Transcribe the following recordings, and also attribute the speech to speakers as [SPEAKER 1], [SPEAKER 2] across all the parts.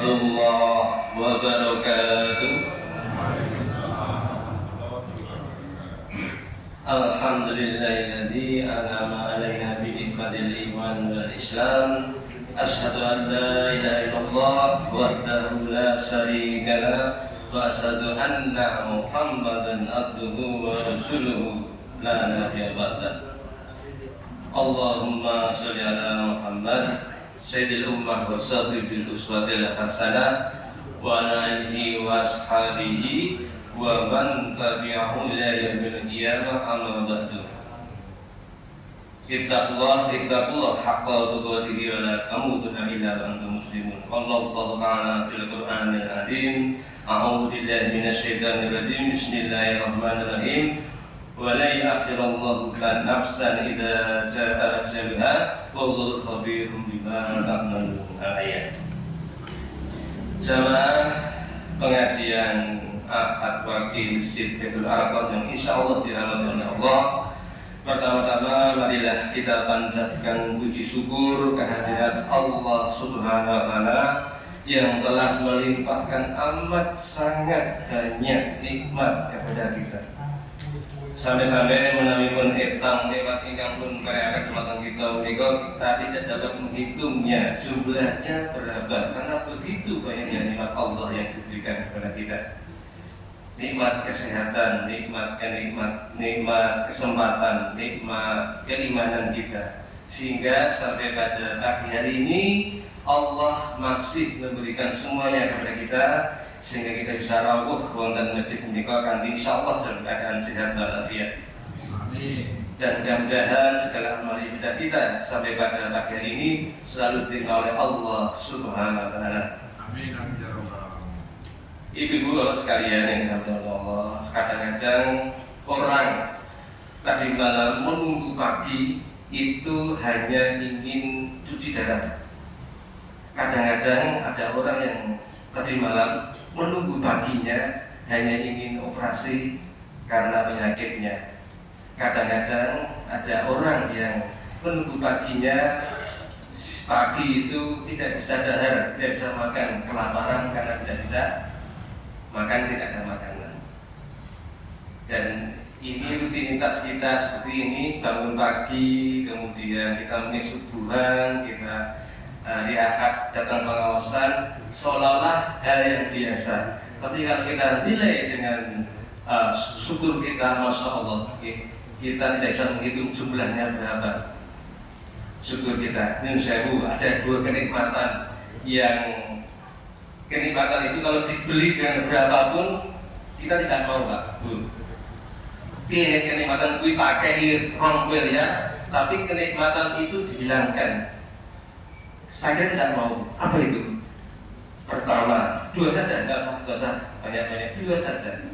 [SPEAKER 1] warahmatullahi wabarakatuh. Alhamdulillahilladzi an'ama 'alaina bi nikmatil iman wal islam. Asyhadu an la ilaha illallah wahdahu la syarika lah wa asyhadu anna Muhammadan abduhu wa rasuluhu la nabiyya ba'da. Allahumma sholli ala Muhammad sayyidil ummah wa sahibil uswatil hasanah wa ala alihi wa ashabihi wa man tabi'ahu ila yaumil qiyamah, amma ba'du. Ittaqullah haqqa tuqatih wa la tamutunna illa wa antum muslimun. Wallahu ta'ala fil Qur'anil azim. A'udzu billahi minasyaitonir rajim. Bismillahirrahmanirrahim. Wa la ya'khirullahu nafsan idza ja'a ajaluha wallahu khabirum bima ta'malun. Ayat. Jamaah pengajian Ahad Waqi Masjid Baitul Arqam yang insyaallah dirahmati oleh Allah. Pertama-tama marilah kita panjatkan puji syukur kehadirat Allah Subhanahu wa taala yang telah melimpahkan amat sangat banyak nikmat kepada kita. Sampai-sampai menamipun etang nikmat ingkang pun kaya dumateng kita menika kita tidak dapat menghitungnya jumlahnya berapa, karena begitu banyaknya nikmat Allah yang diberikan kepada kita. Nikmat kesehatan, nikmat kesempatan, nikmat keimanan kita, sehingga sampai pada pagi hari ini Allah masih memberikan semuanya kepada kita, sehingga kita bisa rawuh wonten masjid menika kanthi insyaallah dalam keadaan sehat walafiat. Amin. Dan mudah-mudahan segala amal ibadah kita sampai pada pagi hari ini selalu diterima oleh Allah Subhanahu wa taala. Amin. Amin ya rabbal alamin. Ibu-ibu sekalian yang dirahmati Allah, kadang-kadang orang tadi malam menunggu pagi itu hanya ingin cuci darah. Kadang-kadang ada orang yang tadi malam menunggu paginya hanya ingin operasi karena penyakitnya. Kadang-kadang ada orang yang menunggu paginya, pagi itu tidak bisa dahar, tidak bisa makan, kelaparan karena tidak bisa makan, tidak ada makanan. Dan ini rutinitas kita seperti ini, bangun pagi, kemudian kita subuhan, kita hari Ahad datang pengawasan, seolah-olah hal yang biasa. Tapi kalau kita nilai dengan syukur kita, masya Allah, kita tidak bisa menghitung jumlahnya berapa. Syukur kita, Nusewu, ada dua kenikmatan yang kenikmatan itu kalau dibeli dengan berapapun kita tidak mau, Pak. Kenikmatan itu pakai rongwel ya, tapi kenikmatan itu dihilangkan. Saya tidak mau. Apa itu? Pertama, dua saja, tidak usah banyak-banyak, dua saja.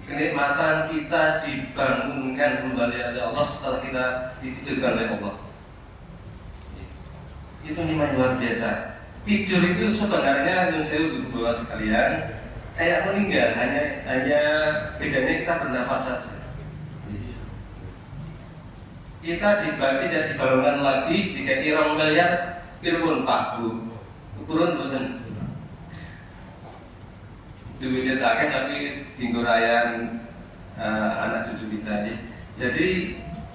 [SPEAKER 1] Kenikmatan kita dibangunkan kembali oleh Allah setelah kita ditidurkan oleh Allah. Itu nikmat luar biasa. Tidur itu sebenarnya saya berdua sekalian kayak meninggal, hanya bedanya kita bernafas saja. Kita tidak dibangunkan lagi, dikasih rong miliar. Pirun Pak Bu, turun betul. Duitnya tak tapi tinggurayan anak cucu kita ini. Jadi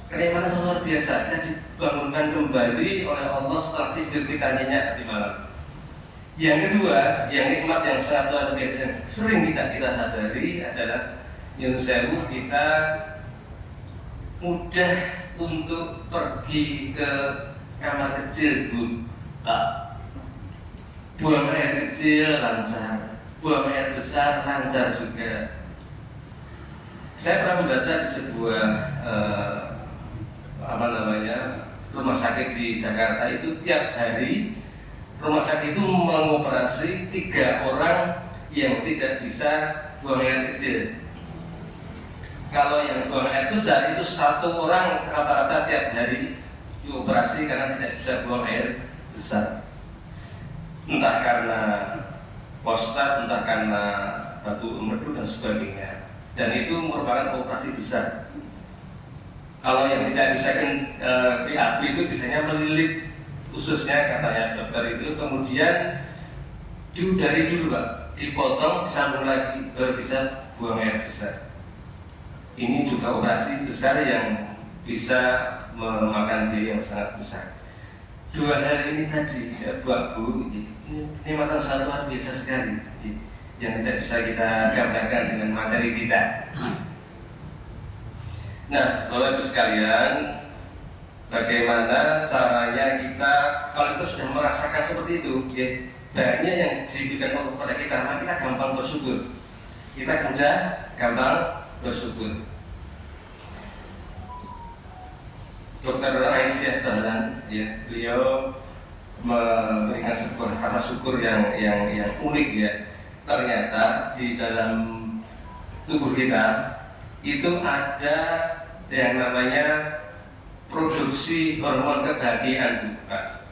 [SPEAKER 1] kenikmatan luar biasa. Kita dibangunkan kembali oleh Allah setelah tidur kita nyenyak di malam. Yang kedua, yang nikmat yang sangat luar biasa, sering kita sadari adalah yang sewu kita mudah untuk pergi ke kamar kecil, Bu. Buang air kecil lancar, buang air besar lancar juga. Saya pernah membaca di sebuah rumah sakit di Jakarta itu tiap hari rumah sakit itu mengoperasi 3 orang yang tidak bisa buang air kecil. Kalau yang buang air besar itu 1 orang rata-rata tiap hari dioperasi karena tidak bisa buang air besar, entah karena prostat, entah karena batu empedu dan sebagainya. Dan itu merupakan operasi besar. Kalau yang tidak bisa PAB itu biasanya melilit khususnya katanya dokter itu, kemudian diudari dulu Pak, dipotong, disambung lagi, baru bisa buang air besar. Ini juga operasi besar yang bisa memakan biaya yang sangat besar. 2 hal ini tadi, ya, Bu, ini mata sangat luar biasa sekali, yang tidak bisa kita gambarkan dengan materi kita. Nah, Bapak Ibu sekalian, bagaimana caranya kita kalau kita sudah merasakan seperti itu, ya, banyak yang diberikan Allah kepada kita, maka kita gampang bersyukur. Kita mudah gampang bersyukur. Dr. Aisyah Dahlan, ya, beliau memberikan sebuah rasa syukur yang unik, ya. Ternyata di dalam tubuh kita itu ada yang namanya produksi hormon kebahagiaan, Pak.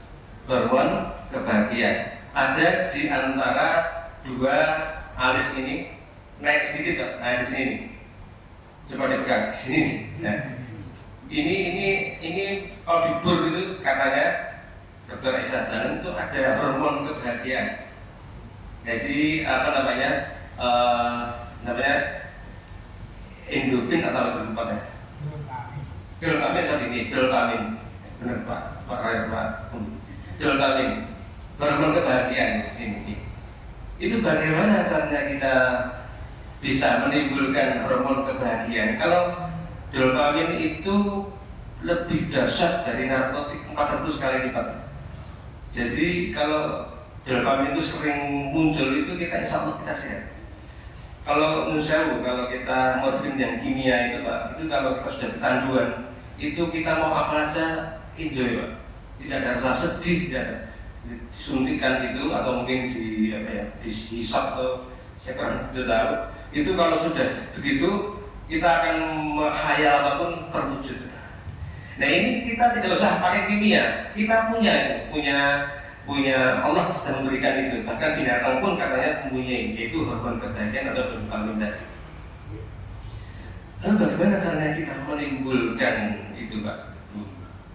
[SPEAKER 1] Hormon kebahagiaan ada di antara 2 alis ini, naik sedikit Pak, naik di sini. Coba dipegang di sini. Nah, ini kalau dibur itu katanya Dr. Aisyah Dahlan itu ada hormon kebahagiaan. Jadi apa namanya endorfin atau apa tempatnya? Dopamin. Benar Pak Raya Pak. Dopamin, hormon kebahagiaan di sini. Itu bagaimana caranya kita bisa menimbulkan hormon kebahagiaan? Kalau dopamin itu lebih dahsyat dari narkotik 400 kali lipat. Jadi kalau dopamin itu sering muncul itu kita insya Allah kita sehat. Kalau menurut kalau kita morfin yang kimia itu Pak, itu kalau kita sudah kecanduan, itu kita mau apa aja enjoy Pak. Tidak ada rasa sedih, tidak ada disuntikan gitu atau mungkin dihisap atau saya kurang tahu. Itu kalau sudah begitu kita akan menghayal apapun terwujud. Nah ini kita tidak usah pakai kimia, kita punya Allah sudah memberikan itu. Bahkan binatang pun katanya mempunyai, yaitu hormon kebahagiaan atau dopamin tadi. Lalu bagaimana caranya kita menimbulkan itu Pak,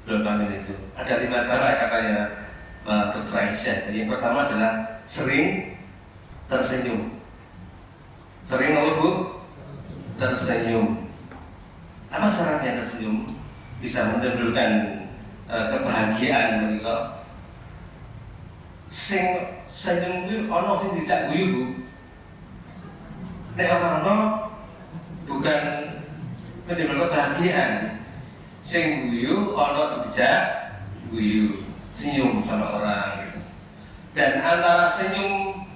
[SPEAKER 1] dopamin itu? Ada 5 cara katanya Dr. Aisyah. Yang pertama adalah sering tersenyum. Sering apa Bu? Tersenyum. Apa syaratnya tersenyum? Bisa menimbulkan kebahagiaan begitu. Sing senyum itu ono sing dijak guyu Bu. Nek ono bukan menimbulkan kebahagiaan. Sing guyu ono dijak guyu, senyum sama orang gitu. Dan antara senyum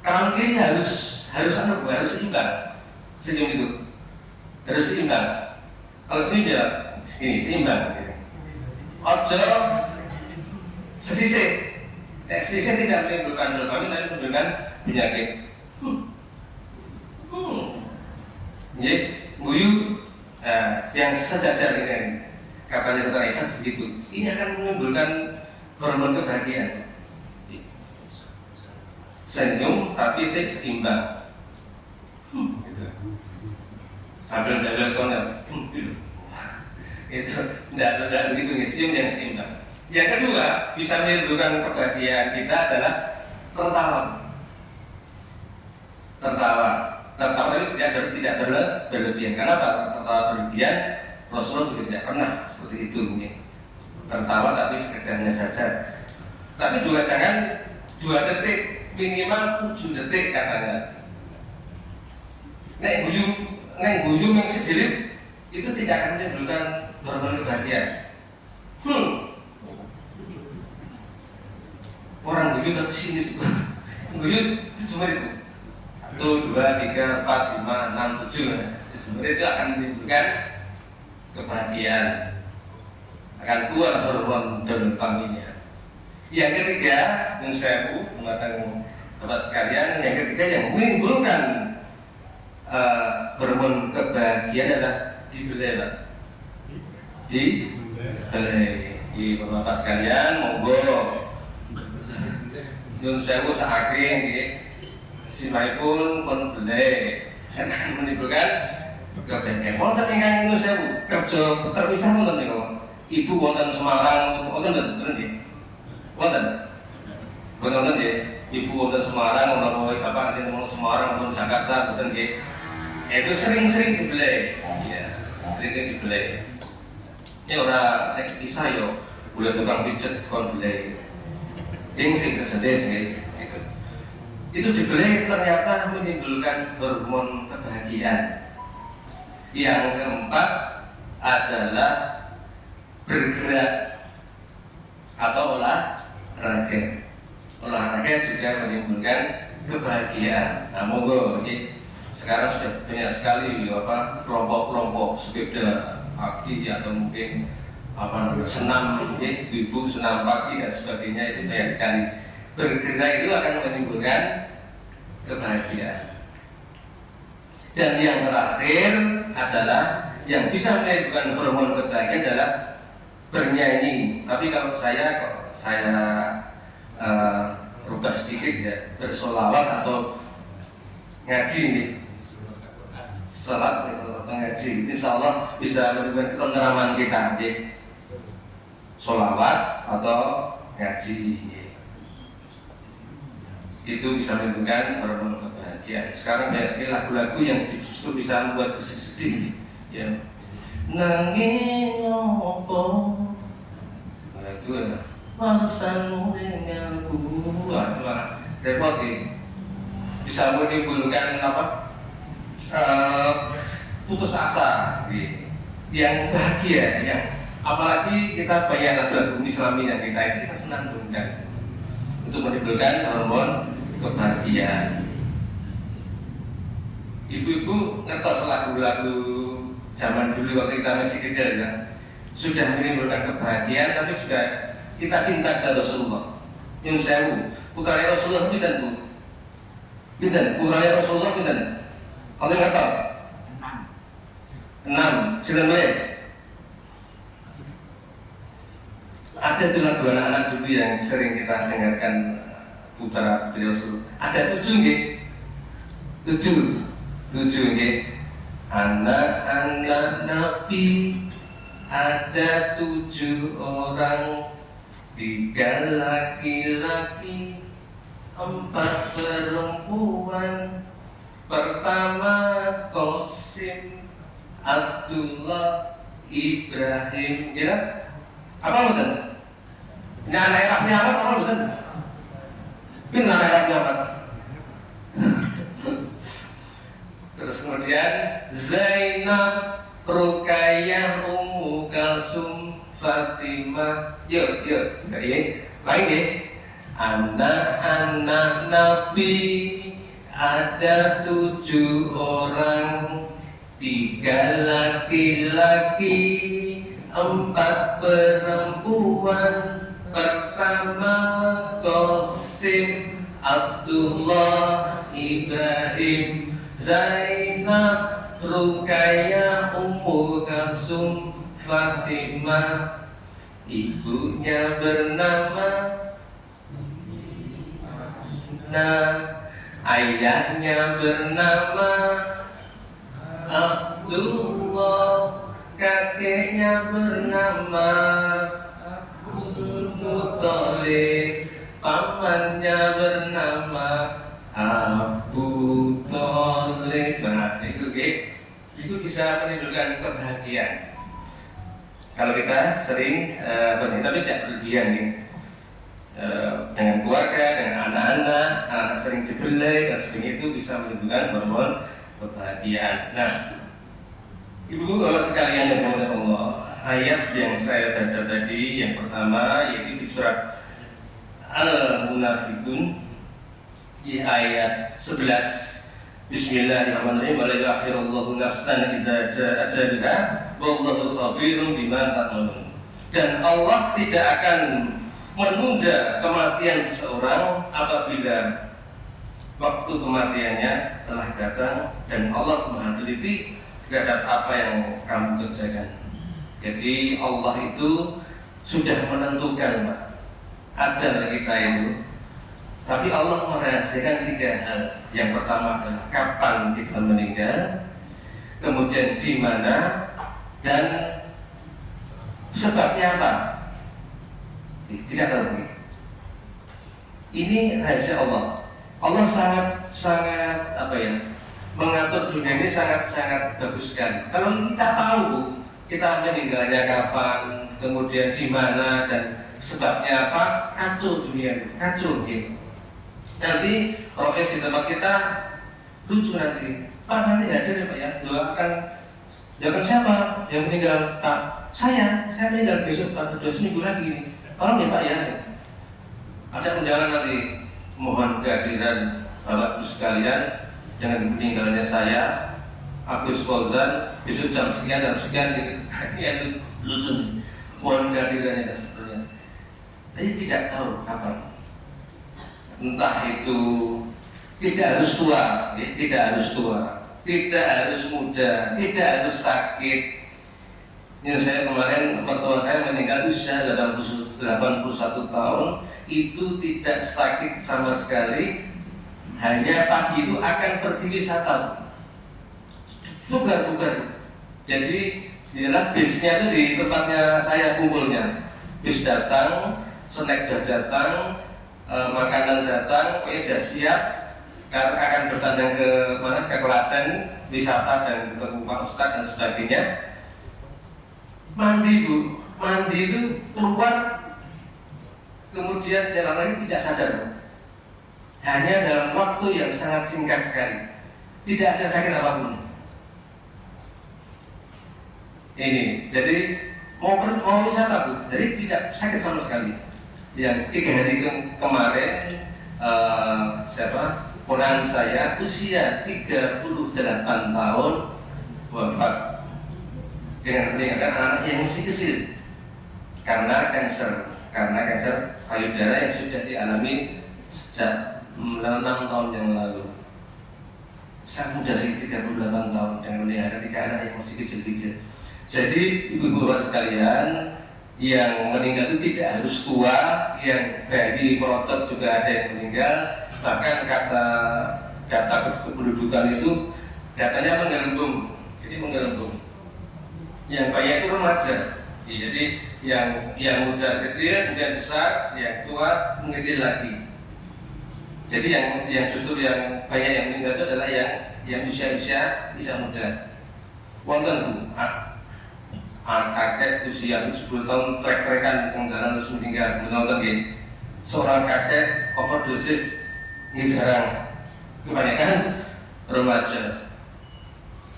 [SPEAKER 1] kanan kiri harus seimbang. Senyum itu harus seimbang. Kalau senyum ya ini seimbang gitu. Ojo sesisih, sesisih tidak menimbulkan dopamin, tapi menimbulkan penyakit. Jadi guyu, yang sejajar ini, katanya Dr. Aisyah begitu. Ini akan menimbulkan hormon kebahagiaan. Senyum tapi seimbang. Sambil jalan kono, itu tidak begitu. Senyum yang seimbang. Yang kedua, bisa menimbulkan kebahagiaan kita adalah tertawa itu tidak berlebihan. Kenapa? Tertawa berlebihan Rasulullah juga tidak pernah seperti itu mungkin. Tertawa tapi sekedarnya saja. Tapi juga jangan 2 detik, minimal 7 detik katanya. Nek guyu yang sejelit itu tidak akan menimbulkan hormon kebahagiaan. Orang guyu tapi sinis. Guyu itu semua itu 1, 2, 3, 4, 5, 6, 7. Sebenarnya itu akan menimbulkan kebahagiaan, akan keluar hormon dopaminnya. Yang ketiga, menurut mengatakan Bapak sekalian, yang ketiga yang menimbulkan hormon kebahagiaan adalah dibelai Pak. Di Bapak sekalian, monggo. Nyun sewu saking nggih. Simaipun pun belai akan menimbulkan kebahagiaan. Wonten ingkang nyun sewu kerja terpisah wonten niku. Ibu wonten Semarang wonten nggih? Wonten. Benar ya, ibu wonten Semarang, orang bapak nanti ngomong Semarang, ngomong Jakarta, betul ya. Itu sering-sering dibeli, ya, sering dibeli. Ini orang kisah yo, boleh tukang pijet kon beli. Ini sih kesedih sih. Itu dibeli ternyata menimbulkan hormon kebahagiaan. Yang keempat adalah bergerak atau olahraga. Olahraga juga menimbulkan kebahagiaan. Nah, monggo sekarang sudah banyak sekali kelompok-kelompok sepeda pagi atau mungkin senam ibu senam pagi dan sebagainya, itu banyak sekali. Bergerak itu akan menimbulkan kebahagiaan. Dan yang terakhir adalah yang bisa menimbulkan hormon kebahagiaan adalah bernyanyi. Tapi kalau saya rubah sedikit ya, bersolawat atau ngaji nih, salat atau ngaji, insya Allah bisa menimbulkan ketenteraman kita, ya. Solawat atau ngaji, ya. Itu bisa menimbulkan hormon kebahagiaan. Sekarang banyak sekali lagu-lagu yang justru bisa membuat sedih, ya. Nanging opo, nah itu ya. Malasanmu denganku, repot ya. Bisa menimbulkan putus asa, ya. Yang bahagia, yang apalagi kita banyak lagu-lagu Islami yang kita senang dengar untuk menimbulkan hormon kebahagiaan. Ibu-ibu ngertos lagu-lagu zaman dulu waktu kita masih kecil ya, sudah menimbulkan kebahagiaan, tapi sudah kita cinta kepada Rasulullah. Yang sewu, putranya Rasulullah itu dan bu, putranya Rasulullah itu dan, oleh ngertos 6, silakan boleh. Ada tuh lagu anak-anak dulu yang sering kita dengarkan, putra putri Rasul. Ada 7 nggih. 7 nggih. Anak-anak Nabi ada 7 orang, 3 laki-laki, 4 perempuan. Pertama Qasim, Abdullah, Ibrahim, ya. Apa betul? Ini anak Raffi Ahmad apa betul? Ini anak Raffi Ahmad. Terus kemudian Zainab, Ruqayyah, Ummu Kalsum, Fatimah. Yuk, lain ya. Anak-anak Nabi ada 7 orang, 3 laki-laki, 4 perempuan. Pertama Qasim, Abdullah, Ibrahim, Zainab, Ruqayyah, Ummu Kalsum, Fatimah. Ibunya bernama ayahnya bernama Abdullah, kakeknya bernama Abdul Muthalib, pamannya bernama Abu Thalib. Nah, itu bisa menimbulkan kebahagiaan. Kalau kita sering tapi tidak berlebihan nih. Dengan keluarga, dengan anak-anak sering dibelai dan sering itu bisa menimbulkan hormon kebahagiaan. Nah, ibu bapak sekalian yang dimuliakan Allah, ayat yang saya baca tadi yang pertama yaitu di surat Al-Munafiqun di ayat 11. Bismillahirrahmanirrahim. Wa la yu'akhirullahu nafsan idza ja'a ajaluha wallahu khabirun bima ta'malun. Dan Allah tidak akan menunda kematian seseorang apabila waktu kematiannya telah datang, dan Allah Maha teliti terhadap apa yang kamu kerjakan. Jadi Allah itu sudah menentukan Pak, ajal kita itu. Tapi Allah merahasiakan 3 hal. Yang pertama adalah kapan kita meninggal, kemudian di mana, dan sebabnya apa. Tidak tahu. Ini rahasia Allah. Allah sangat mengatur dunia ini sangat bagus sekali. Kalau kita tahu kita meninggalnya kapan, kemudian di mana dan sebabnya apa, kacau dunia ini, kacau gitu. Nanti proses di tempat kita lucu nanti. Pak nanti hadir ya Pak ya, doakan siapa yang meninggal? Pak, saya meninggal besok Pak, 2 minggu lagi. Tolong ya Pak ya. Ada undangan nanti, mohon kehadiran Bapak Ibu sekalian dengan meninggalnya saya, Agus Fauzan, besok jam sekian gitu. Ini lucu. Mohon kehadirannya dan sebagainya. Tapi tidak tahu kapan. Entah itu tidak harus tua, tidak harus muda, tidak harus sakit. Yang saya kemarin, mertua saya meninggal usia 81 tahun, itu tidak sakit sama sekali, hanya pagi itu akan pergi wisata, bugar. Jadi bisnya itu di tempatnya saya kumpulnya. Bis datang, snack sudah datang, makanan datang, pokoknya sudah siap. Akan bertandang ke mana? Ke Klaten, wisata dan ke Pak Ustadz dan sebagainya. Mandi itu keluar, kemudian jalan lagi tidak sadar. Hanya dalam waktu yang sangat singkat sekali, tidak ada sakit apapun. Ini, jadi mau wisata tuh, jadi tidak sakit sama sekali. Yang 3 hari kemarin ponakan saya usia 38 tahun wafat dengan meninggalkan anak yang masih kecil karena kanker payudara yang sudah dialami sejak 6 tahun yang lalu. Sangat muda sih, 38 tahun yang meninggalkan 3 anak yang masih kecil-kecil. Jadi ibu-ibu bapak sekalian, yang meninggal itu tidak harus tua, yang bayi merotot juga ada yang meninggal. Bahkan data kependudukan itu datanya menggelembung, jadi menggelembung. Yang banyak itu remaja, jadi yang muda kecil, kemudian besar, yang tua mengecil lagi. Jadi yang justru yang banyak yang meninggal itu adalah yang usia muda. Wonten Bu, kakek usia 10 tahun trek-trekan tenggelam terus meninggal, nonton gitu. Seorang kakek overdosis. Ini sekarang kebanyakan remaja.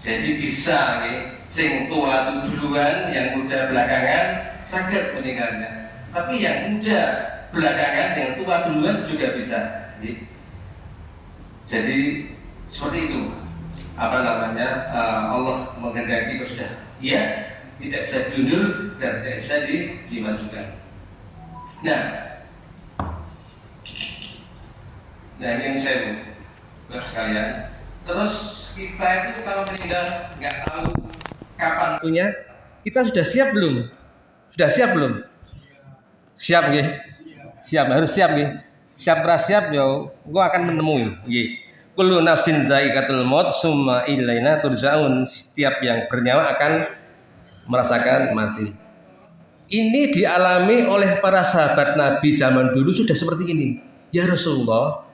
[SPEAKER 1] Jadi bisa sing tua duluan, yang muda belakangan sakit meninggalnya. Tapi yang muda belakangan, yang tua duluan juga bisa. Jadi seperti itu. Allah menghendaki sudah. Ya, tidak bisa diundur dan tidak bisa dimajukan. Nah ini yang saya buat sekalian. Terus kita itu kalau meninggal nggak tahu kapan waktunya, kita sudah siap belum? Sudah siap belum? Siap nggih? Siap, harus siap nggih. Siap gua akan menemui nggih. Kullu nafsin dha'iqatul maut summa ilaina turja'un. Setiap yang bernyawa akan merasakan mati. Ini dialami oleh para sahabat Nabi zaman dulu sudah seperti ini. Ya Rasulullah,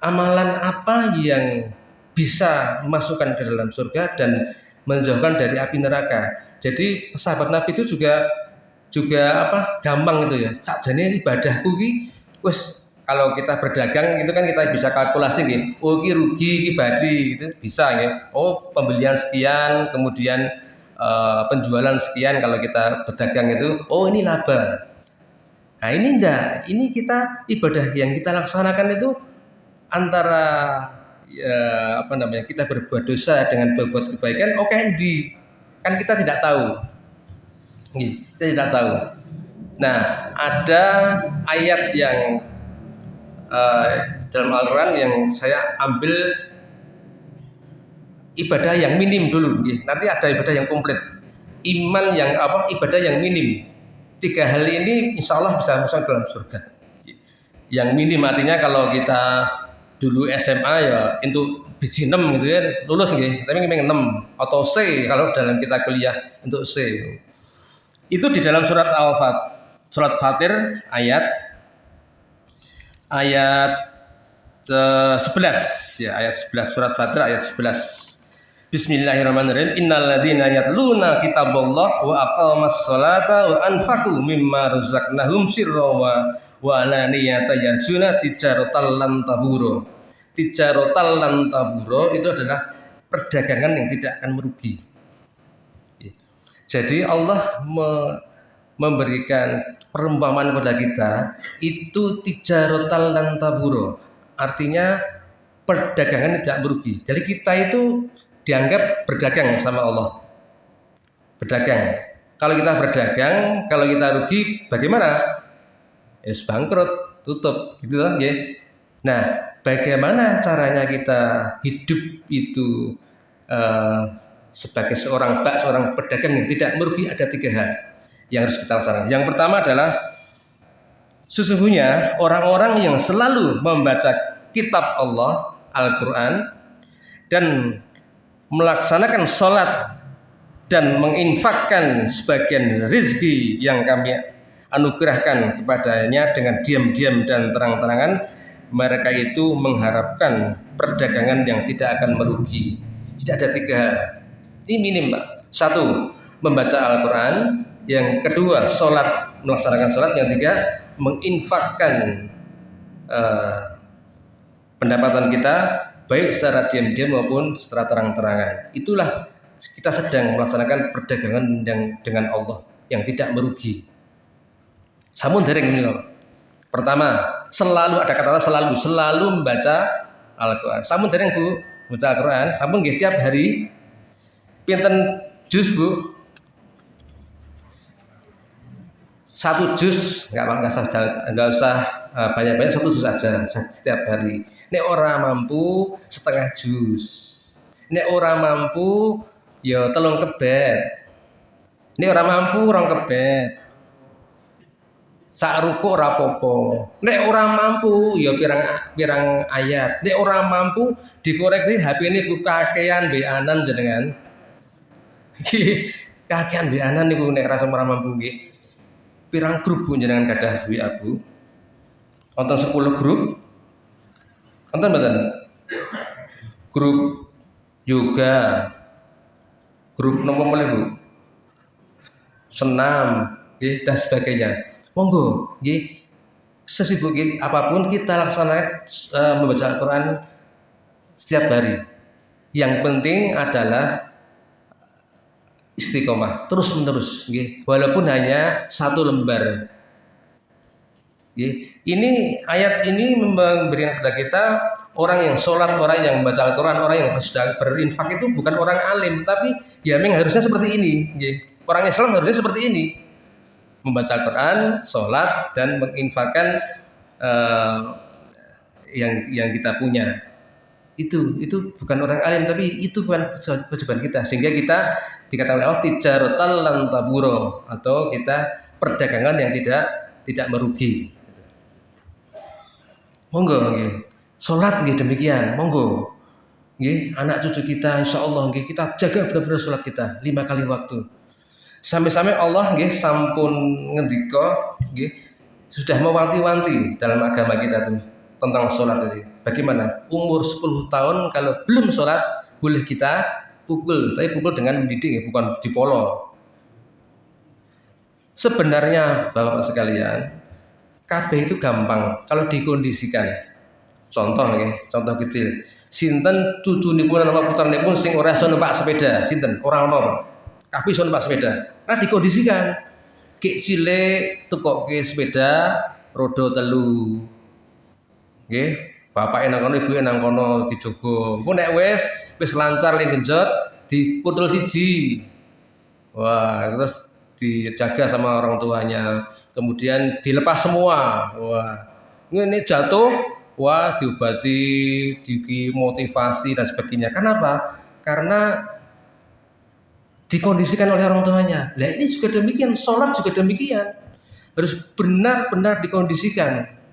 [SPEAKER 1] amalan apa yang bisa memasukkan ke dalam surga dan menjauhkan dari api neraka? Jadi sahabat Nabi itu juga gampang itu ya. Sakjane ibadahku ki wis, kalau kita berdagang itu kan kita bisa kalkulasi gitu. Oh ki rugi ki badi gitu bisa gitu. Oh pembelian sekian, kemudian penjualan sekian kalau kita berdagang itu. Oh ini laba. Nah ini enggak. Ini kita ibadah yang kita laksanakan itu antara kita berbuat dosa dengan berbuat kebaikan, kan kita tidak tahu. Kita tidak tahu. Nah, ada ayat yang dalam Al-Quran yang saya ambil ibadah yang minim dulu. Nanti ada ibadah yang komplit. Ibadah yang minim. 3 hal ini insya Allah bisa masuk dalam surga. Yang minim artinya kalau kita dulu SMA ya untuk biji 6 gitu ya lulus nggih, tapi pengen 6 atau C kalau dalam kita kuliah untuk C. Itu di dalam surat Fatir ayat ayat 11 ya, ayat 11 surat Fatir ayat 11. Bismillahirrahmanirrahim. Innalladzina yatluna kitaballah wa aqamas salata wa anfaqu mimma razaqnahum sirran wa alaniyatan yarjuna tijaratan lan tabura. Tijaratan lan tabura itu adalah perdagangan yang tidak akan merugi. Jadi Allah memberikan perumpamaan kepada kita itu tijaratan lan tabura. Artinya perdagangan tidak merugi. Jadi kita itu dianggap berdagang sama Allah. Berdagang. Kalau kita berdagang, kalau kita rugi, bagaimana? Ya bangkrut, tutup, gitu kan? Ya. Nah, bagaimana caranya kita hidup itu sebagai seorang pedagang yang tidak merugi? Ada 3 hal yang harus kita laksanakan. Yang pertama adalah sesungguhnya orang-orang yang selalu membaca kitab Allah, Al-Quran, dan melaksanakan sholat dan menginfakkan sebagian rezeki yang kami anugerahkan kepadanya dengan diam-diam dan terang-terangan, mereka itu mengharapkan perdagangan yang tidak akan merugi. Jadi ada 3 hal. Ini minim, Pak. 1, membaca Al-Quran. Yang kedua, sholat, melaksanakan sholat. Yang 3, menginfakkan pendapatan kita baik secara diam-diam maupun secara terang-terangan. Itulah kita sedang melaksanakan perdagangan yang dengan Allah yang tidak merugi. Samun dereng ini loh. Pertama, selalu ada kata selalu membaca Al-Quran. Samun dereng Bu, baca Al-Quran. Samun nggih tiap hari pinten juz Bu? 1 juz, enggak usah banyak-banyak, 1 juz aja setiap hari. Nek ora mampu setengah juz. Nek ora mampu ya 3 kebet. Nek ora mampu 2 kebet. Sak ruku ora apa-apa. Nek ora mampu ya pirang ayat. Nek ora mampu dikoreksi HP-ne buka kakean beanan jenengan. Kakean beanan niku nek rasa ora mampu nggih. Pirang grup pun jenengan gadah WA Bu? Wonten 10 grup. Wonten mboten? Grup yoga. Grup nomor mulai Bu? Senam, nggih, dan sebagainya. Monggo, nggih. Sesibuk apapun kita laksanakan membaca Al-Qur'an setiap hari. Yang penting adalah istiqomah terus menerus, walaupun hanya 1 lembar. Ini ayat ini memberikan kepada kita orang yang sholat, orang yang membaca Al-Quran, orang yang berinfak itu bukan orang alim, tapi ya memang harusnya seperti ini. Orang Islam harusnya seperti ini, membaca Al-Quran, sholat, dan menginfakkan yang kita punya. Itu bukan orang alim, tapi itu bukan kewajiban kita, sehingga kita dikatakan oleh Allah tijaratan lan tabura, atau kita perdagangan yang tidak merugi. Monggo nggih. Salat nggih demikian, monggo. Nggih, anak cucu kita insyaallah nggih kita jaga benar-benar salat kita 5 kali waktu. Sampai-sampai Allah nggih sampun ngendika nggih sudah mewanti-wanti dalam agama kita tuh tentang sholat tadi. Bagaimana? Umur 10 tahun kalau belum sholat boleh kita pukul, tapi pukul dengan mendidik, bukan dipolo. Sebenarnya Bapak sekalian, KB itu gampang kalau dikondisikan. Contoh contoh kecil. Sinten cucunipun nama putranipun sing ora iso numpak sepeda, sinten? Ora ono. KB iso numpak sepeda. Nah dikondisikan. Kek cilik tukoke sepeda roda 3. Nggih, bapake nang kono, ibuke nang kono dijogo. Engko nek wis lancar ning genjot diputul 1. Wah, terus dijaga sama orang tuanya. Kemudian dilepas semua. Wah. Ini jatuh, wah diobati, dimotivasi dan sebagainya. Kenapa? Karena dikondisikan oleh orang tuanya. Nah, ini juga demikian, sholat juga demikian. Harus benar-benar dikondisikan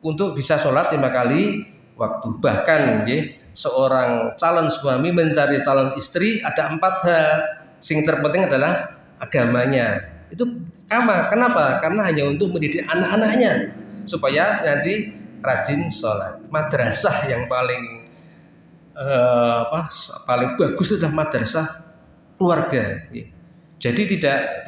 [SPEAKER 1] untuk bisa sholat 5 kali waktu. Bahkan seorang calon suami mencari calon istri ada 4 hal. Yang terpenting adalah agamanya. Itu kenapa? Karena hanya untuk mendidik anak-anaknya supaya nanti rajin sholat. Madrasah yang paling paling bagus adalah madrasah keluarga. Jadi tidak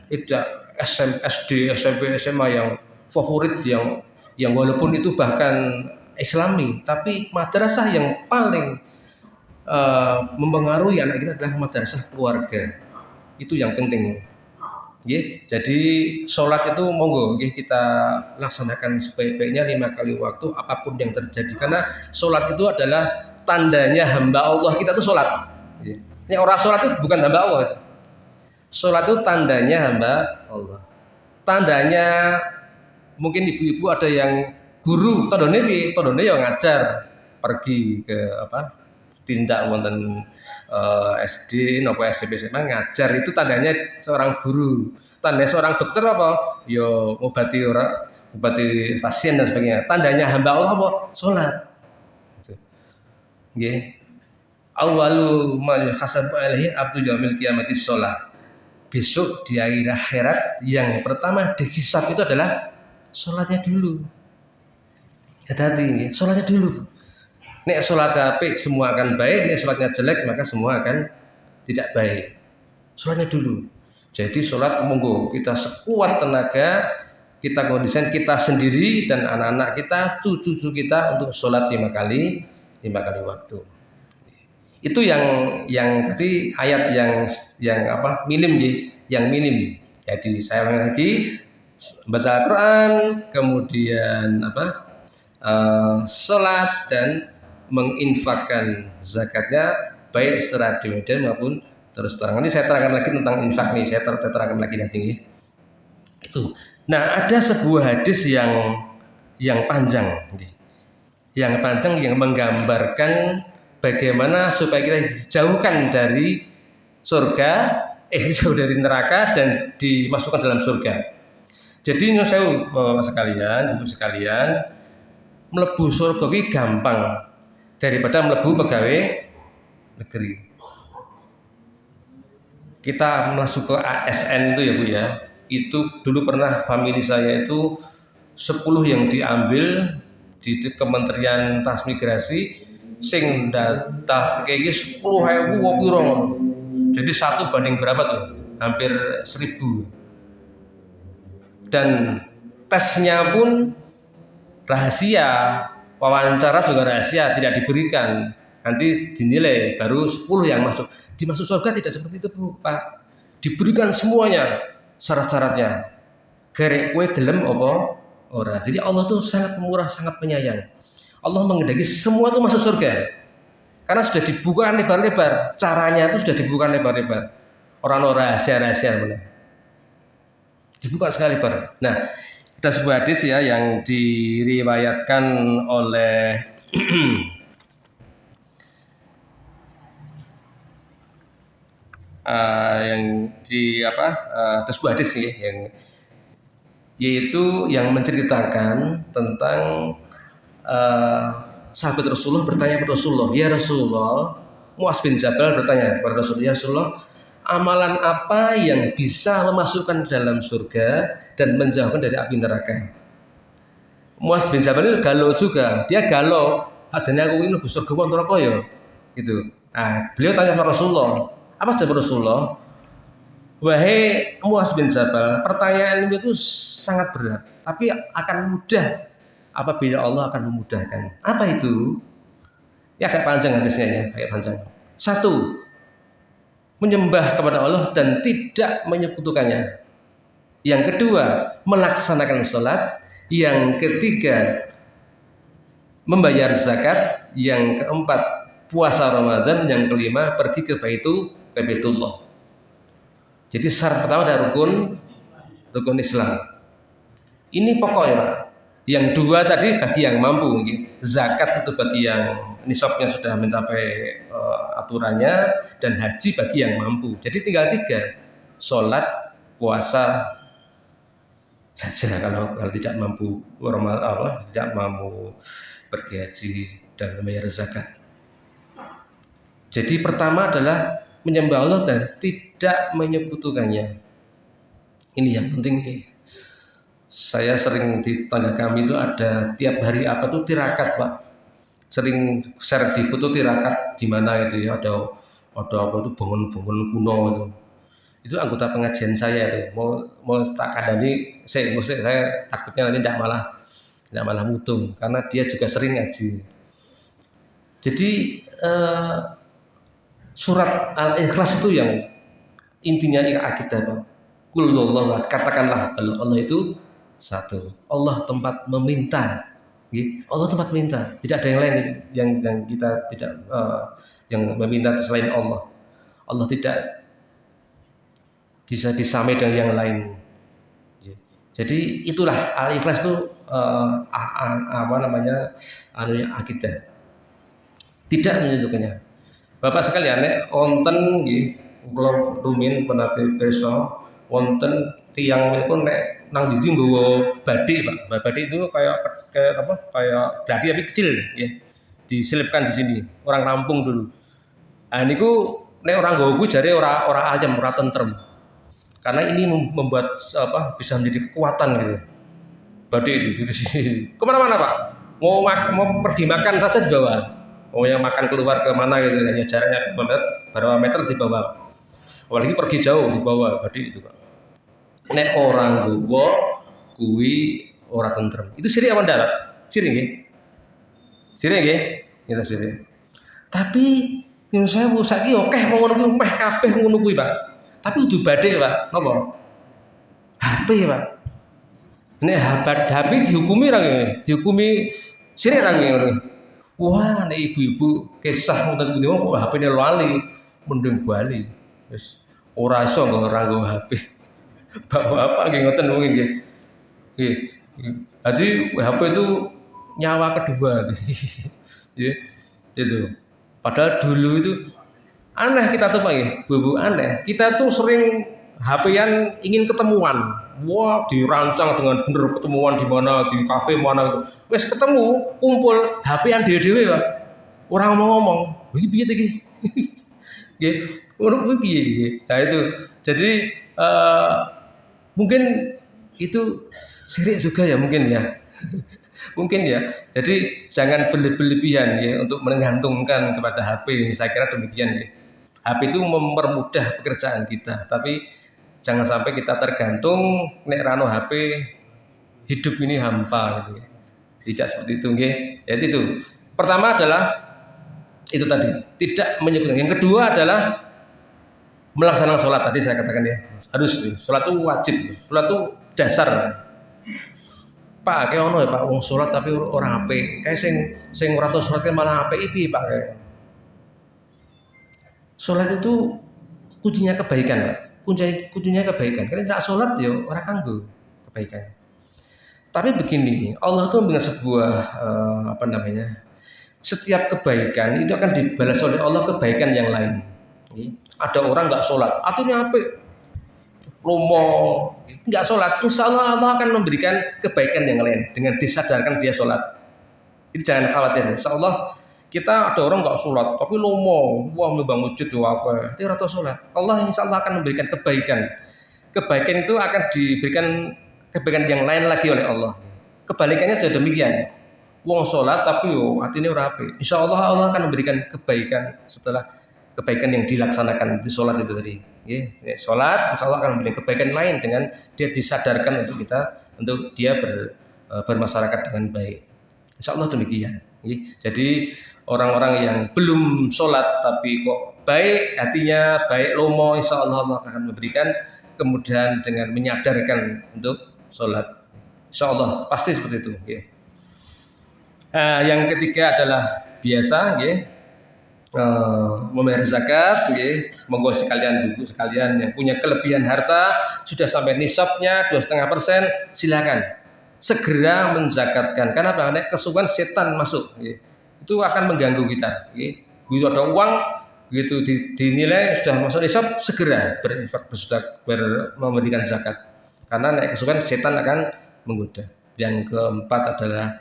[SPEAKER 1] SD, SMP, SMA yang favorit yang walaupun itu bahkan Islami, tapi madrasah yang paling mempengaruhi anak kita adalah madrasah keluarga. Itu yang penting. Jadi sholat itu monggo kita laksanakan sebaik-baiknya 5 kali waktu apapun yang terjadi, karena sholat itu adalah tandanya hamba Allah kita tuh sholat. Yang orang sholat itu bukan hamba Allah itu. Sholat itu tandanya hamba Allah. Tandanya mungkin ibu-ibu ada yang guru tandone yang ngajar, pergi ke tindak wonten SD napa SMP ngajar, itu tandanya seorang guru. Tandanya seorang dokter apa? Yo ngobati pasien dan sebagainya. Tandanya hamba Allah apa? Salat. Gitu. Nggih. Awalu ma yuhasabu alaihi abdu yaumil qiyamati shalah. Besok di akhirat yang pertama dihisab itu adalah salatnya dulu. Hati-hati ini, salatnya dulu. Nek salatnya apik semua akan baik, nek salatnya jelek maka semua akan tidak baik. Salatnya dulu. Jadi salat monggo kita sekuat tenaga, kita kondisikan kita sendiri dan anak-anak kita, cucu-cucu kita untuk salat 5 kali waktu. Itu yang tadi ayat yang minim yang minim. Jadi saya ulangi lagi, baca Al-Qur'an, kemudian salat dan menginfakkan zakatnya baik secara diam-diam maupun terus terang. Nanti saya terangkan lagi tentang infak nih, saya terangkan lagi nanti. Itu. Nah, ada sebuah hadis yang panjang, yang menggambarkan bagaimana supaya kita dijauhkan dari surga, jauh dari neraka dan dimasukkan dalam surga. Jadi nyusul sekalian, ibu sekalian, mlebu surga ki gampang daripada mlebu pegawai negeri. Kita masuk ke ASN itu ya Bu ya. Itu dulu pernah famili saya itu 10 yang diambil di Kementerian Transmigrasi sing data kayak 10.000 piro. Jadi 1 banding berapa tuh? Hampir 1.000. Dan tesnya pun rahasia, wawancara juga rahasia, tidak diberikan. Nanti dinilai baru 10 yang masuk. Dimasuk surga tidak seperti itu Bu, Pak. Diberikan semuanya syarat-syaratnya. Gerek kue gelem apa ora. Jadi Allah tuh sangat murah, sangat penyayang. Allah menghendaki semua itu masuk surga. Karena sudah dibuka lebar-lebar. Caranya itu sudah dibuka lebar-lebar. Orang-orang rahasia-rahasia benar. Dibuka sekali lebar. Nah, ada sebuah hadis ya yang diriwayatkan oleh ada sebuah hadis ya yaitu yang menceritakan tentang sahabat Rasulullah bertanya kepada Rasulullah, ya Rasulullah, Muaz bin Jabal bertanya kepada Rasulullah, ya Rasulullah, amalan apa yang bisa memasukkan dalam surga dan menjauhkan dari api neraka? Muaz bin Jabal itu galau juga, dia galau, hasilnya aku ini surga apa neraka ya, gitu. Nah, beliau tanya kepada Rasulullah, apa jawab Rasulullah? Wahai Muaz bin Jabal, pertanyaan itu sangat berat, tapi akan mudah apabila Allah akan memudahkan. Apa itu? Ya agak panjang hadisnya ya, agak panjang. 1, menyembah kepada Allah dan tidak menyekutukannya. Yang kedua, melaksanakan sholat. Yang ketiga, membayar zakat. Yang keempat, puasa Ramadan. Yang kelima, pergi ke Baitullah. Jadi syarat pertama ada rukun Islam. Ini pokoknya Pak. Yang 2 tadi bagi yang mampu, zakat itu bagi yang nisabnya sudah mencapai aturannya, dan haji bagi yang mampu. Jadi tinggal 3, sholat, puasa saja kalau tidak mampu tidak mampu pergi haji dan membayar zakat. Jadi pertama adalah menyembah Allah dan tidak menyekutukannya. Ini yang penting. Saya sering di tetangga kami itu ada tiap hari apa tuh tirakat, Pak. Sering share di foto tirakat di mana itu ya, ada apa tuh bangun-bangun kuno itu. Itu anggota pengajian saya itu. Mau tak kandani, saya takutnya nanti tidak malah mutung karena dia juga sering ngaji. Jadi surat Al-Ikhlas itu yang intinya akidah, Pak. Qul huwallahu ahad, katakanlah kalau Allah itu satu. Allah tempat meminta. Allah tempat minta. Tidak ada yang lain yang kita tidak yang meminta selain Allah. Allah tidak bisa disamai dengan yang lain. Jadi itulah Al-Ikhlas itu apa namanya akidah. Tidak menyentuhnya. Bapak sekalian, nek wonten nggih kula rumin penate besok wonten tiyang menika nek nang ndi nggawa bathik, Pak. Bathik itu kayak apa? Kayak bathik tapi kecil ya. Diselipkan di sini. Orang Lampung dulu. Ah niku nek orang nggawa kuwi jare ora ayem, ora tentrem. Karena ini membuat apa? Bisa menjadi kekuatan gitu. Bathik itu di sini. Kemana-mana, Pak. Mau pergi makan saja di bawah. Mau yang makan keluar ke mana gitu, hanya jaraknya berapa meter di bawah. Apalagi pergi jauh di bawah bathik itu, Pak. Nek orang gowo kuwi ora tentrem. Itu sirik apa ndak? Sirik nggih. Sirik nggih? Kita sirik. Tapi yang saya saiki akeh ngono kuwi meh kabeh ngono kuwi, Pak. Tapi kudu bathik, Pak. Napa? HP, Pak. Nek HP dihukumi ra ngene, dihukumi sirik ra ngene. Wah, nek ibu-ibu kisah ngoten pundi kok HP-ne lali mending bali. Wis ora iso ora nggo HP. Bapak nggih ngoten mungkin nggih. Nggih. Jadi HP itu nyawa kedua. Ya, itu. Padahal dulu itu aneh kita tuh Pak nggih, Bu, aneh. Kita tuh sering HP-an ingin ketemuan. Wah, dirancang dengan bener ketemuan di mana, di kafe mana itu. Wes ketemu, kumpul, HP-an dhewe-dhewe, Pak. Ora ngomong-ngomong. Iki piye iki? Nggih, ngono kuwi piye iki? Nah itu. Jadi mungkin itu syirik juga ya mungkin ya. Mungkin ya. Jadi jangan berlebihan ya untuk menggantungkan kepada HP. Saya kira demikian ya. HP itu mempermudah pekerjaan kita, tapi jangan sampai kita tergantung nek rano HP hidup ini hampa gitu ya. Tidak seperti itu nggih. Jadi itu. Pertama adalah itu tadi, tidak menyebutkan. Yang kedua adalah melaksanakan sholat tadi saya katakan ya, harus sholat itu wajib, sholat itu dasar. Pak, kayak ono ya Pak, wong sholat tapi orang apik, kayak sing ora tau sholat kan malah apik iki Pak. Sholat itu kuncinya kebaikan, Pak. Kuncinya kebaikan. Karena tidak sholat ya orang kanggo kebaikan. Tapi begini, Allah itu dengan sebuah apa namanya? Setiap kebaikan itu akan dibalas oleh Allah kebaikan yang lain. Ada orang nggak sholat, artinya apa? Lomo, nggak sholat, insya Allah Allah akan memberikan kebaikan yang lain dengan disadarkan dia sholat. Jadi jangan khawatir, insya Allah kita ada orang nggak sholat, tapi lomo, wah membangun masjid apa? Dia rata sholat. Allah insya Allah akan memberikan kebaikan. Kebaikan itu akan diberikan kebaikan yang lain lagi oleh Allah. Kebalikannya sudah demikian. Wong sholat tapi yo hatinya ora apik. Insya Allah Allah akan memberikan kebaikan setelah kebaikan yang dilaksanakan di sholat itu tadi. Sholat, insya Allah akan memberikan kebaikan lain dengan dia disadarkan untuk dia bermasyarakat dengan baik. Insya Allah demikian. Jadi orang-orang yang belum sholat tapi kok baik hatinya, baik lomo, insya Allah Allah akan memberikan kemudahan dengan menyadarkan untuk sholat. Insya Allah pasti seperti itu. Nah, yang ketiga adalah biasa, membayar zakat, monggo sekalian ibu sekalian yang punya kelebihan harta sudah sampai nisabnya 2,5%, silakan segera menzakatkan. Karena banyak kesuwan setan masuk, itu akan mengganggu kita. Begitu ada uang, begitu dinilai sudah masuk nisab, segera berinfak, memberikan zakat. Karena naik kesuwan setan akan menggoda. Yang keempat adalah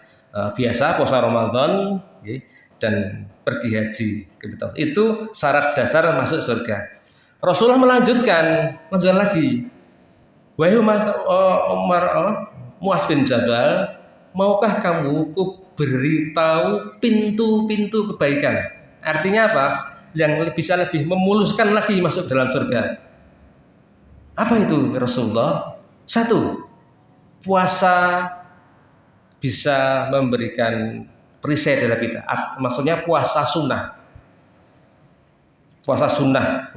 [SPEAKER 1] biasa puasa Ramadan, dan pergi haji ke Baitul. Itu syarat dasar masuk surga. Rasulullah melanjutkan lagi. Wahai
[SPEAKER 2] Muaz bin Jabal, maukah kamu ku beritahu pintu-pintu kebaikan? Artinya apa? Yang bisa lebih memuluskan lagi masuk dalam surga. Apa itu Rasulullah? Satu, puasa bisa memberikan perisai dalam bid'ah. Maksudnya puasa sunnah. Puasa sunnah.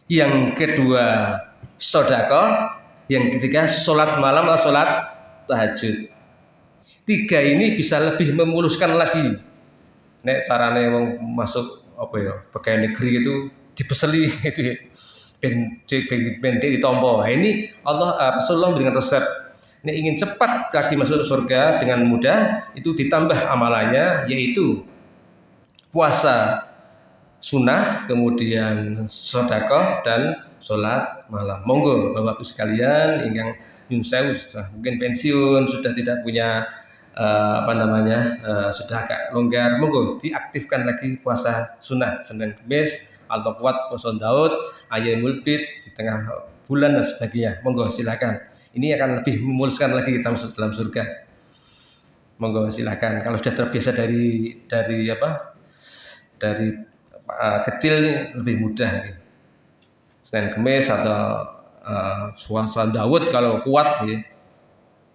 [SPEAKER 2] Yang kedua, sedekah. Yang ketiga, sholat malam atau sholat tahajud. Tiga ini bisa lebih memuluskan lagi. Nek carane wong masuk apa ya, pegawai negeri itu dibeseli gitu ya. Ben ditompo. Nah, ini Rasulullah memberikan resep. Nek ingin cepat lagi masuk surga dengan mudah, itu ditambah amalannya, yaitu puasa sunnah, kemudian sedekah dan sholat malam. Monggo Bapak Ibu sekalian, ingkang nyun sewu mungkin pensiun, sudah tidak punya sudah agak longgar, monggo diaktifkan lagi puasa sunnah Senin Kamis atau kuat puasa Daud, Ayyamul Bid di tengah bulan dan sebagainya. Monggo silakan. Ini akan lebih memuluskan lagi kita masuk dalam surga. Monggo silakan. Kalau sudah terbiasa dari kecil nih lebih mudah. Senin Kamis atau puasa Daud kalau kuat ya,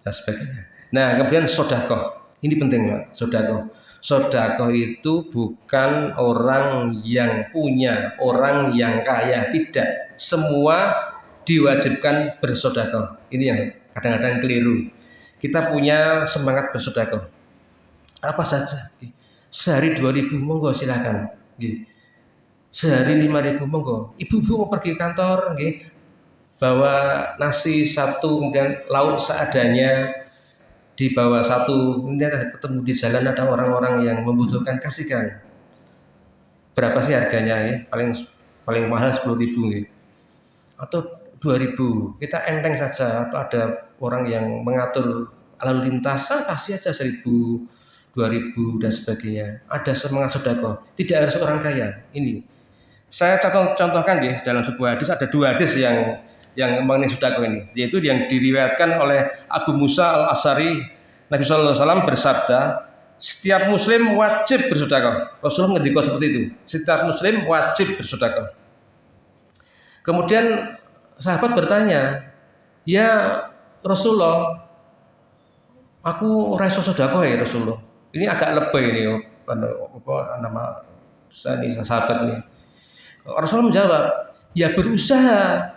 [SPEAKER 2] dan sebagainya. Nah, kemudian sedekah. Ini penting, Pak. Sedekah itu bukan orang yang punya, orang yang kaya, tidak. Semua diwajibkan bersedekah. Ini yang kadang-kadang keliru. Kita punya semangat bersedekah. Apa saja? Sehari 2.000 monggo silakan. Sehari 5.000 monggo. Ibu-ibu mau pergi kantor, bawa nasi satu, kemudian lauk seadanya, dibawa satu, kemudian ketemu di jalan ada orang-orang yang membutuhkan, kasihkan. Berapa sih harganya ya? Paling mahal 10.000 atau 2.000. Kita enteng saja. Atau ada orang yang mengatur lalu lintas, kasih aja 1.000, 2.000 dan sebagainya. Ada semangat sedekah. Tidak harus orang kaya. Ini saya contohkan ya, dalam sebuah hadis ada 2 hadis yang mengenai sedekah ini, yaitu yang diriwayatkan oleh Abu Musa Al-Asy'ari. Nabi sallallahu alaihi wasallam bersabda, setiap muslim wajib bersedekah. Rasulullah ngendika seperti itu. Setiap muslim wajib bersedekah. Kemudian sahabat bertanya, "Ya Rasulullah, aku ora iso sedekah ya Rasulullah." Ini agak lebay ini nama sahabat ini. Rasulullah menjawab, "Ya berusaha.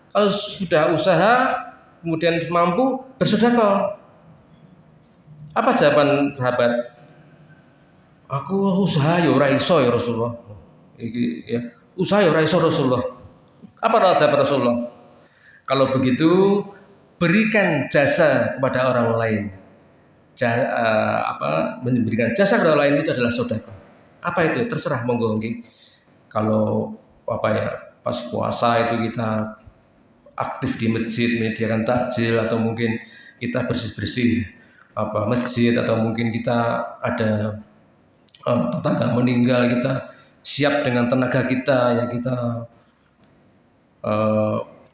[SPEAKER 2] Kalau sudah usaha, kemudian mampu, bersedekah." Apa jawaban sahabat? "Aku usaha ya ora iso ya Rasulullah." Usaha ya ora iso Rasulullah. Apa jawaban Rasulullah? Kalau begitu, berikan jasa kepada orang lain. Memberikan jasa kepada orang lain itu adalah sedekah. Apa itu? Terserah monggo. Kalau pas puasa itu kita aktif di masjid menyediakan takjil, atau mungkin kita bersih-bersih masjid, atau mungkin kita ada tetangga meninggal, kita siap dengan tenaga kita ya, kita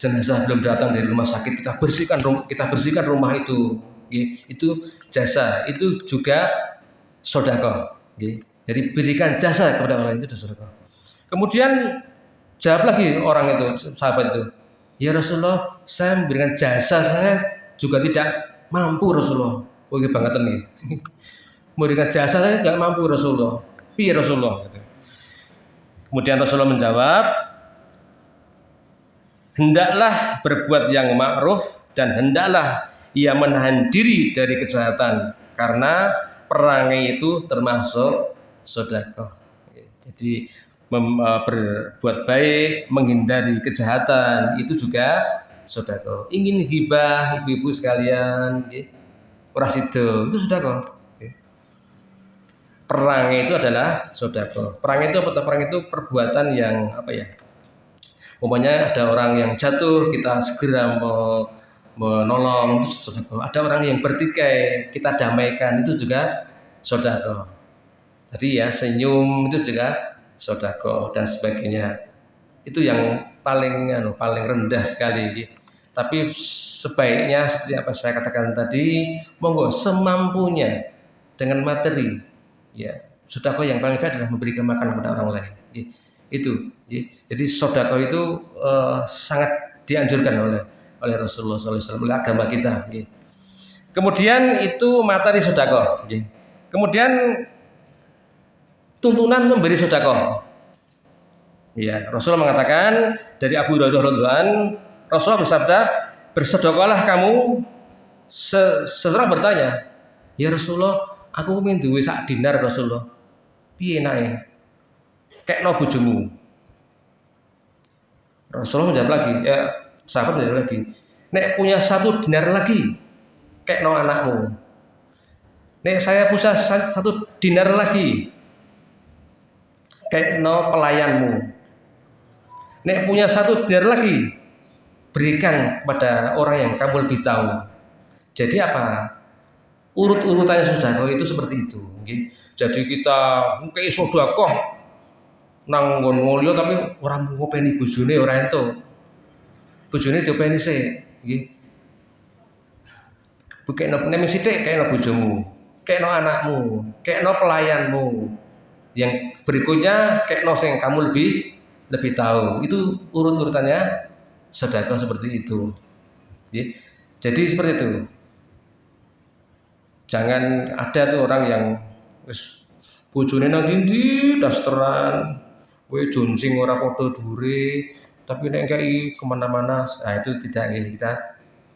[SPEAKER 2] jenazah belum datang dari rumah sakit, kita bersihkan rumah itu. Itu jasa, itu juga sedekah. Jadi berikan jasa kepada orang itu sedekah. Kemudian jawab lagi orang itu, sahabat itu, "Ya Rasulullah, saya memberikan jasa, saya juga tidak mampu Rasulullah." Oke banget nih. Memberikan jasa saya tidak mampu Rasulullah. Piye Rasulullah? Kemudian Rasulullah menjawab, "Hendaklah berbuat yang ma'ruf dan hendaklah ia menahan diri dari kejahatan, karena perangai itu termasuk sedekah." Jadi berbuat baik, menghindari kejahatan, itu juga sedekah. Ingin hibah ibu-ibu sekalian, ora sida, itu sedekah. Perangai itu adalah sedekah. Perangai itu apa? Perangai itu perbuatan yang umpamanya ada orang yang jatuh, kita segera menolong, itu sedekah. Ada orang yang bertikai, kita damaikan, itu juga sedekah. Tadi ya, senyum itu juga sedekah dan sebagainya. Itu yang paling rendah sekali. Tapi sebaiknya seperti apa saya katakan tadi, monggo semampunya dengan materi. Ya, sedekah yang paling baik adalah memberikan makan kepada orang lain. Itu. Jadi sedekah itu sangat dianjurkan oleh Rasulullah SAW, oleh agama kita. Kemudian itu materi sedekah. Kemudian tuntunan memberi sedekah. Ya, Rasulullah mengatakan dari Abu Hurairah radhiyallahu anhu, Rasulullah bersabda, bersedekahlah kamu. Seseorang bertanya, ya Rasulullah, aku ingin duwe sak dinar Rasulullah. Piye nae? Kekno bojomu. Rasulullah menjawab lagi, ya sahabat menjawab lagi, nek punya 1 dinar lagi, kekno anakmu. Nek saya punya 1 dinar lagi, kekno pelayanmu. Nek punya 1 dinar lagi, berikan kepada orang yang kamu lebih tahu. Jadi apa? Urut-urutannya sedekah itu seperti itu. Jadi kita ngekei sedekah nang nggon mulya tapi ora ngopeni bojone ora ento. Bojone diopeni sik, nggih. Bukekno nek sithik kekno bojomu, kekno anakmu, kekno pelayanmu. Yang berikutnya kekno sing kamu lebih tahu. Itu urut-urutannya sedekah seperti itu. Jadi seperti itu. Jangan ada tuh orang yang wis bojone nang ndi dasteran, kowe jonsing ora padha dure, tapi nek kei kemana-mana, nah itu tidak. Kita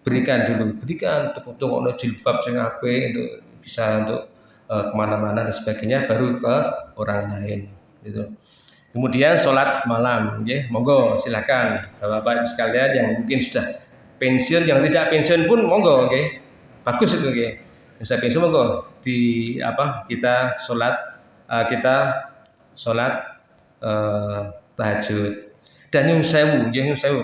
[SPEAKER 2] berikan dulu, berikan tungokno jilbab sing apik untuk bisa untuk kemana-mana dan sebagainya, baru ke orang lain. Gitu. Kemudian sholat malam, monggo silakan bapak-bapak sekalian yang mungkin sudah pensiun, yang tidak pensiun pun monggo, bagus itu, yang sudah pensiun monggo kita sholat tahajud dan nyun sewu.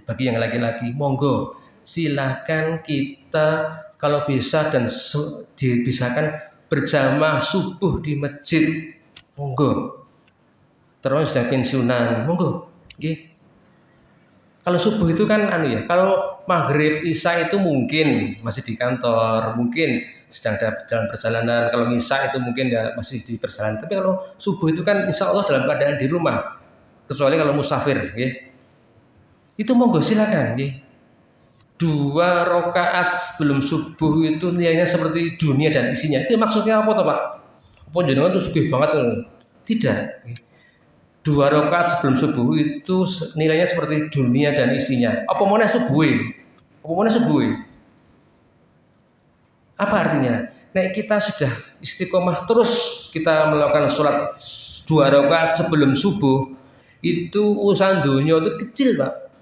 [SPEAKER 2] Bagi yang laki-laki, monggo silakan kita kalau bisa dan dibisakan berjamaah subuh di masjid, monggo. Terus sudah pensiunan, monggo. Kalau subuh itu kan kalau maghrib isya itu mungkin masih di kantor, mungkin sedang dalam perjalanan. Kalau isya itu mungkin masih di perjalanan. Tapi kalau subuh itu kan insya Allah dalam keadaan di rumah, kecuali kalau musafir, itu monggo silakan. 2 rakaat sebelum subuh itu nilainya seperti dunia dan isinya. Itu maksudnya apa toh Pak? Apa jenengan itu sugih banget? Tidak. 2 rakaat sebelum subuh itu nilainya seperti dunia dan isinya. Apa mana subuh? Apa artinya? Nek kita sudah istiqomah terus kita melakukan sholat 2 rakaat sebelum subuh, itu urusan dunia itu kecil Pak.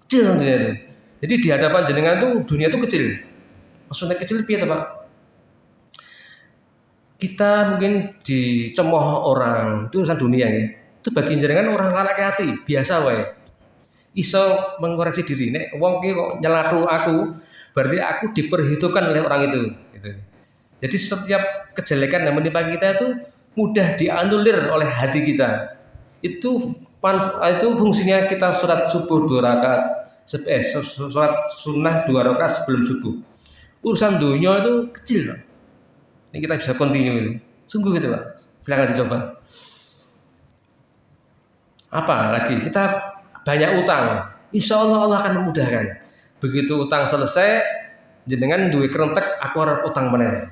[SPEAKER 2] Kecil dunia itu. Jadi di hadapan jenengan tuh dunia itu kecil. Maksudnya kecil piye Pak? Kita mungkin dicemooh orang, itu urusan dunia Itu bagi jenengan orang ngalake hati, biasa wae. Iso mengoreksi diri. Nek wong ki kok nyelatu aku, berarti aku diperhitungkan oleh orang itu. Jadi setiap kejelekan yang menimpa kita itu mudah dianulir oleh hati kita. Itu fungsinya kita sholat subuh 2 rakaat, sholat sunnah 2 rakaat sebelum subuh. Urusan dunia itu kecil Pak. Ini kita bisa continue ini. Sungguh gitu Pak. Silakan dicoba. Apa lagi? Kita banyak utang. Insya Allah Allah akan memudahkan. Begitu utang selesai, jenengan duwe kerentek, aku harap utang meneh.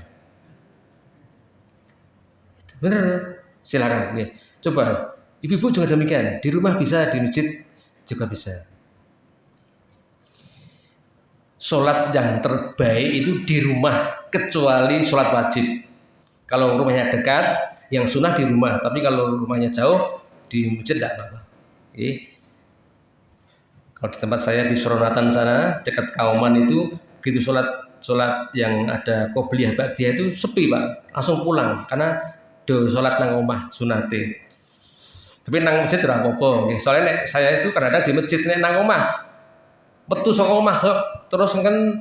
[SPEAKER 2] Bener. Silakan. Coba. Ibu-ibu juga demikian. Di rumah bisa, di masjid juga bisa. Sholat yang terbaik itu di rumah, kecuali sholat wajib. Kalau rumahnya dekat, yang sunnah di rumah. Tapi kalau rumahnya jauh, di masjid tidak apa-apa. Kalau di tempat saya di Suronatan sana, dekat Kauman itu, begitu sholat yang ada qobliyah ba'diyah itu sepi Pak, langsung pulang karena do sholat nang omah sunate. Tapi nang masjid ora apa-apa. Soalnya saya itu kadang-kadang di masjid nek nang omah metu saka omah terus kan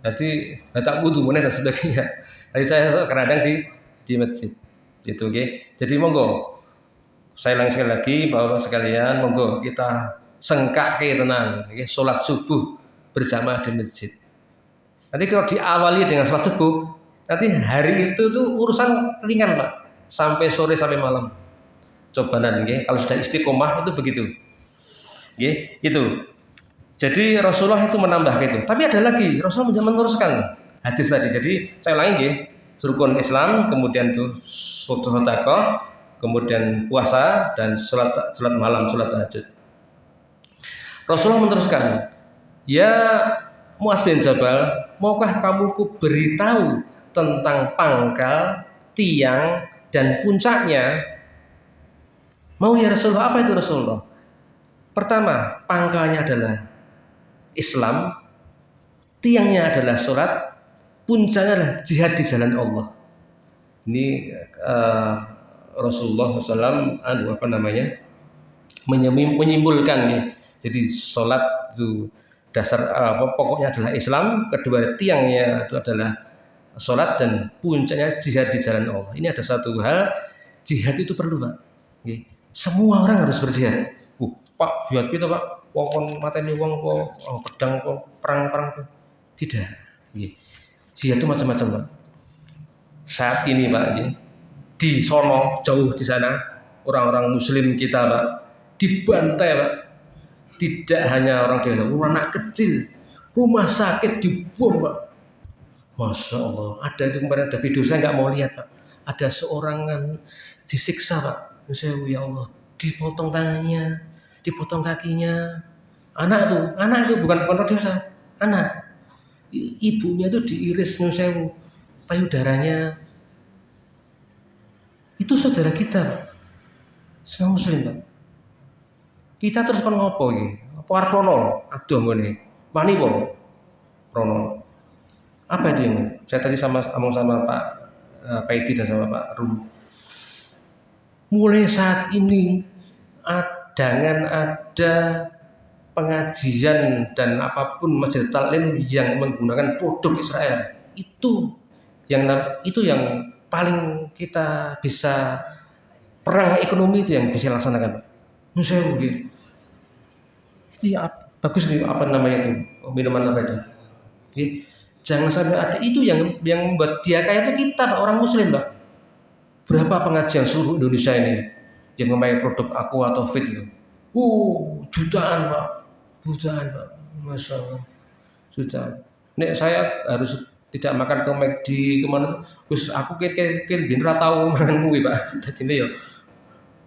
[SPEAKER 2] jadi batak wudu meneh dan sebagainya. Jadi saya kadang-kadang di masjid. Itu Jadi monggo saya ulang sekali lagi Bapak sekalian, monggo kita sengkake tenan nggih salat subuh berjamaah di masjid. Nanti kalau diawali dengan salat subuh, nanti hari itu tuh urusan ringan Pak, sampai sore sampai malam. Coba nanti kalau sudah istiqomah itu begitu. Nggih, itu. Jadi Rasulullah itu menambah itu. Tapi ada lagi, Rasulullah meneruskan hadis tadi. Jadi saya ulangi nggih, rukun Islam, kemudian itu sedekah, kemudian puasa dan salat malam, salat tahajud. Rasulullah meneruskan, "Ya Muaz bin Jabal, maukah kamu ku beritahu tentang pangkal, tiang dan puncaknya?" Mau ya Rasulullah, apa itu Rasulullah? Pertama, pangkalnya adalah Islam, tiangnya adalah sholat, puncaknya adalah jihad di jalan Allah. Ini Rasulullah SAW menyimpulkan ya. Jadi sholat itu dasar pokoknya adalah Islam, kedua tiangnya itu adalah sholat dan puncaknya jihad di jalan Allah. Ini ada satu hal, jihad itu perlu Pak. Semua orang harus berjihad. Pak, jihad kita Pak. Wong mateni wong kok pedang kok perang-perang tidak. Jihad itu macam-macam Pak. Saat ini Pak, di sono jauh di sana orang-orang Muslim kita Pak dibantai Pak. Tidak hanya orang dewasa, anak kecil, rumah sakit dibom Pak. Masya Allah. Ada itu kemarin ada video saya nggak mau lihat Pak. Ada seorang disiksa Pak. Ya Allah, dipotong tangannya, dipotong kakinya. Anak itu bukan orang dewasa, anak. Ibunya itu diiris nyusewu payudaranya. Itu saudara kita, Pak. Semua Muslim, Pak. Kita terus kon ngopo iki? Apa arep rono? Aduh ngene. Wani po? Rono. Apa itu yang saya tadi ngomong sama Pak Paidi dan sama Pak Rum. Mulai saat ini jangan ada pengajian dan apapun masjid taklim yang menggunakan produk Israel. Itu yang paling kita bisa perang ekonomi itu yang bisa laksanakan. Nusewu gitu. Itu bagus nih apa namanya itu minuman apa itu? Jangan sampai ada itu yang membuat dia kaya itu kita Pak, orang Muslim Pak. Berapa pengajian seluruh Indonesia ini yang memakai produk Aqua atau Fit itu? Jutaan Pak. Jutaan Pak, Masya Allah, jutaan. Nek saya harus tidak makan ke McD kemana? Terus aku kan binra tahu makan kue Pak. Jadi ya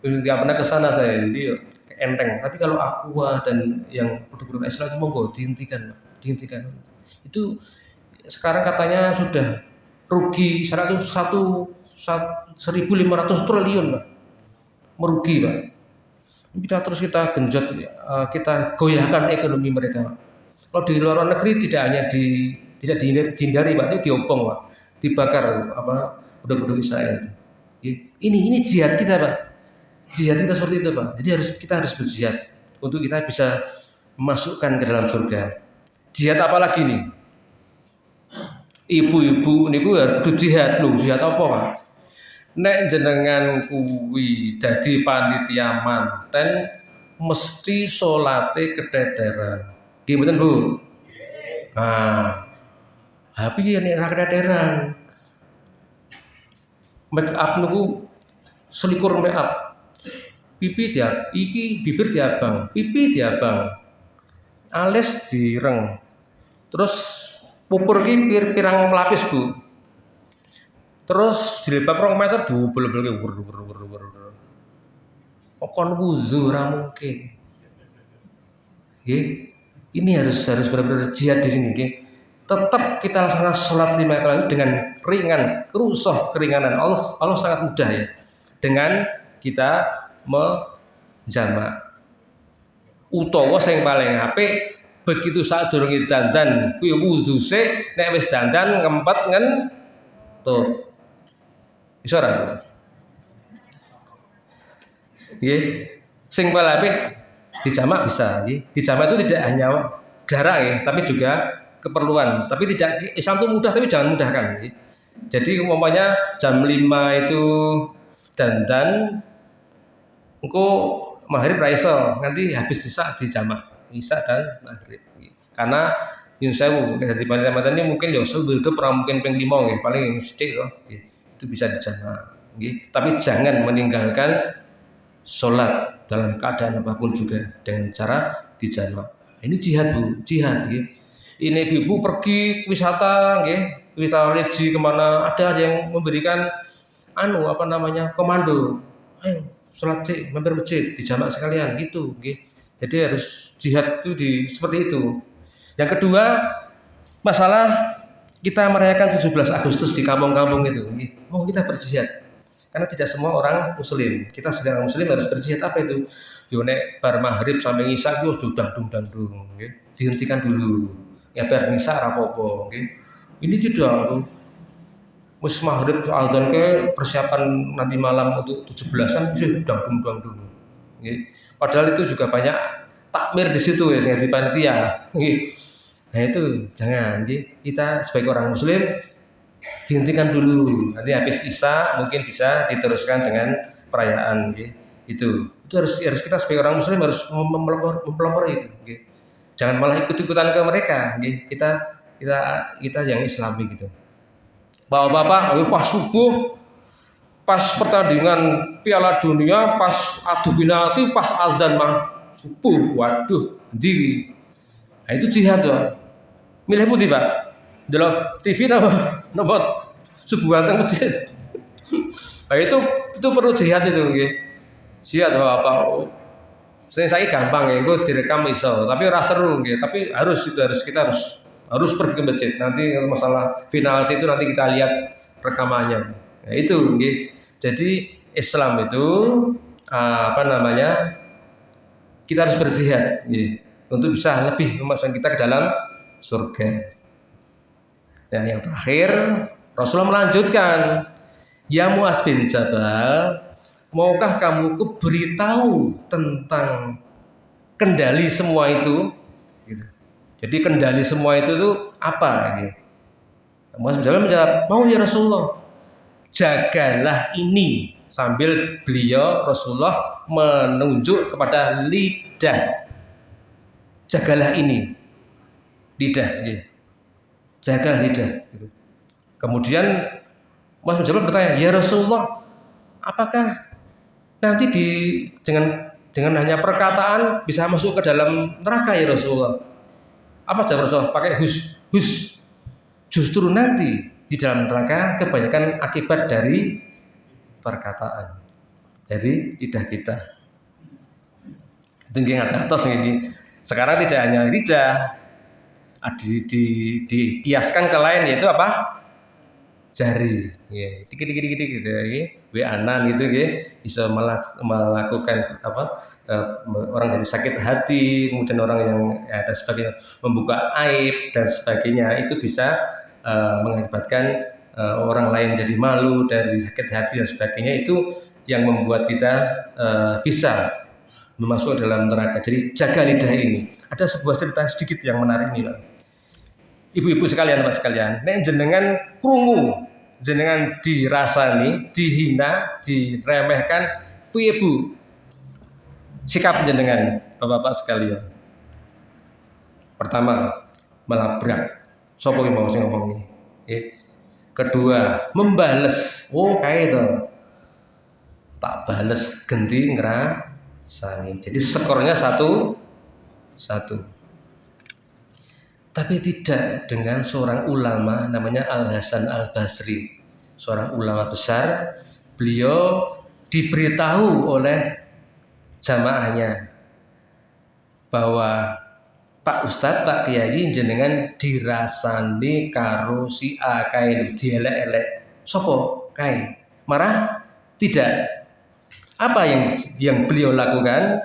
[SPEAKER 2] nggak pernah ke sana saya, jadi ya enteng. Tapi kalau Aqua dan yang produk-produk Islam itu monggo dihentikan, Pak. Dihentikan. Itu sekarang katanya sudah rugi 1.500 triliun Pak. Merugi Pak. Kita genjot, kita goyahkan ekonomi mereka Pak. Kalau di luar negeri tidak dihindari Pak, itu diopong Pak, dibakar produk-produk Israel itu. Ini jihad kita Pak, jihad kita seperti itu Pak. Jadi kita harus berjihad untuk kita bisa masukkan ke dalam surga. Jihad apa lagi nih? Ibu-ibu niku kudu jihad lho, jihad apa Pak? Nek jenengan kuwi dadi panitia manten mesti salate kedederan. Nggih mboten Bu? Tapi nek ra kedederan make up niku selikur make up. Bibir diabang, pipi diabang. Alis direng. Terus pupur ki pirang lapis Bu. Terus jilbab 2 meter double-double kon wudu ora mungkin. Ini harus benar-benar jihad di sini nggih. Tetap kita laksanakan salat 5 kali dengan ringan, rusuh keringanan. Allah sangat mudah ya. Dengan kita menjamak. Utawa sing paling apik begitu sadurunge dandan kuwi wudu sik, nek wis dandan ngempet ngentut. Iso ora? Nggih. Sing paling apik dijamak bisa, nggih. Dijamak itu tidak hanya jarak ya, tapi juga keperluan. Tapi tidak Islam itu mudah tapi jangan mudahkan, nggih. Jadi umpamanya jam 5 itu dandan engko maghrib ra iso, nanti habis isya dijamak. Isya dan maghrib. Karena nyun sewu nek dadi panitia ini mungkin ya hidup ora mungkin ping 5 nggih, paling sithik to. Itu bisa dijamak nggih. Tapi jangan meninggalkan sholat dalam keadaan apapun juga dengan cara dijamak. Ini jihad Bu, jihad nggih. Ini ibu pergi wisata nggih, wisata religi kemana, ada yang memberikan komando. Ayo sholat cik, mampir masjid, dijamak sekalian gitu nggih. Jadi harus jihad itu seperti itu. Yang kedua, masalah kita merayakan 17 Agustus di kampung-kampung itu. Mau kita berjihad. Karena tidak semua orang muslim. Kita sebagai muslim harus berjihad. Apa itu? Yo nek bar maghrib sampai isya yo dangdung. Dihentikan dulu. Ya bar isya ora apa-apa, nggih. Ini tidak. Wis maghrib adzan ke persiapan nanti malam untuk 17-an sih dangdung. Nggih. Padahal itu juga banyak takmir di situ ya sing di panitia. Nggih. Nah itu jangan, kita sebagai orang muslim dihentikan dulu. Nanti habis isya mungkin bisa diteruskan dengan perayaan. Itu harus kita sebagai orang muslim harus mempelopori itu. Jangan malah ikut-ikutan ke mereka. Kita yang Islami gitu. Bapak-bapak, pas subuh, pas pertandingan Piala Dunia, pas adu penalti, pas azan subuh, waduh, diri. Nah itu jihad tuh. Milih putih Pak, delok TV apa subuhan teng masjid. Nah itu perlu jihad itu nggih. Jihad apa? Saya gampang ya, itu direkam iso, tapi ora seru nggih. Tapi kita harus pergi ke masjid. Nanti masalah penalti itu nanti kita lihat rekamannya. Nah, itu nggih. Jadi Islam itu kita harus berjihad nggih, untuk bisa lebih memasukkan kita ke dalam surga. Dan yang terakhir Rasulullah melanjutkan, ya Muaz bin Jabal, maukah kamu kuberitahu tentang kendali semua itu? Gitu. Jadi kendali semua itu tuh apa? Gitu. Muaz bin Jabal menjawab, mau ya Rasulullah. Jagalah ini, sambil beliau Rasulullah menunjuk kepada lidah. Jagalah ini. Lidah, ya. Jaga lidah. Gitu. Kemudian Muaz bin Jabal bertanya, ya Rasulullah, apakah nanti dengan hanya perkataan bisa masuk ke dalam neraka ya Rasulullah? Apa jawab Rasulullah? Pakai hus. Justru nanti di dalam neraka kebanyakan akibat dari perkataan, dari lidah kita. Itu yang atas ini. Sekarang tidak hanya lidah. Dikiaskan ke lain, yaitu apa? Jari, ya, dikit gitu, ya. WA-an gitu, ya, bisa melakukan orang jadi sakit hati, kemudian orang yang dan sebagainya membuka aib dan sebagainya, itu bisa mengakibatkan orang lain jadi malu, dari sakit hati dan sebagainya, itu yang membuat kita bisa masuk dalam neraka. Jadi jaga lidah ini. Ada sebuah cerita sedikit yang menarik ini, Pak. Ibu-ibu sekalian, Pak sekalian, nek jenengan krungu, jenengan dirasani, dihina, diremehkan, piye Bu? Sikap jenengan, Bapak-bapak sekalian. Pertama, melabrak. Sopo iki mau sing ngomong iki? Kedua, membales. Oh, kae to. Tak bales genti ngrasani. Jadi skornya 1-1. Tapi tidak dengan seorang ulama namanya Al-Hasan Al-Basri, seorang ulama besar. Beliau diberitahu oleh jamaahnya bahwa Pak Ustadz, Pak Kiai, jenengan dirasani karo si A kae dielek-elek. Sopo kae? Marah? Tidak. Apa yang beliau lakukan?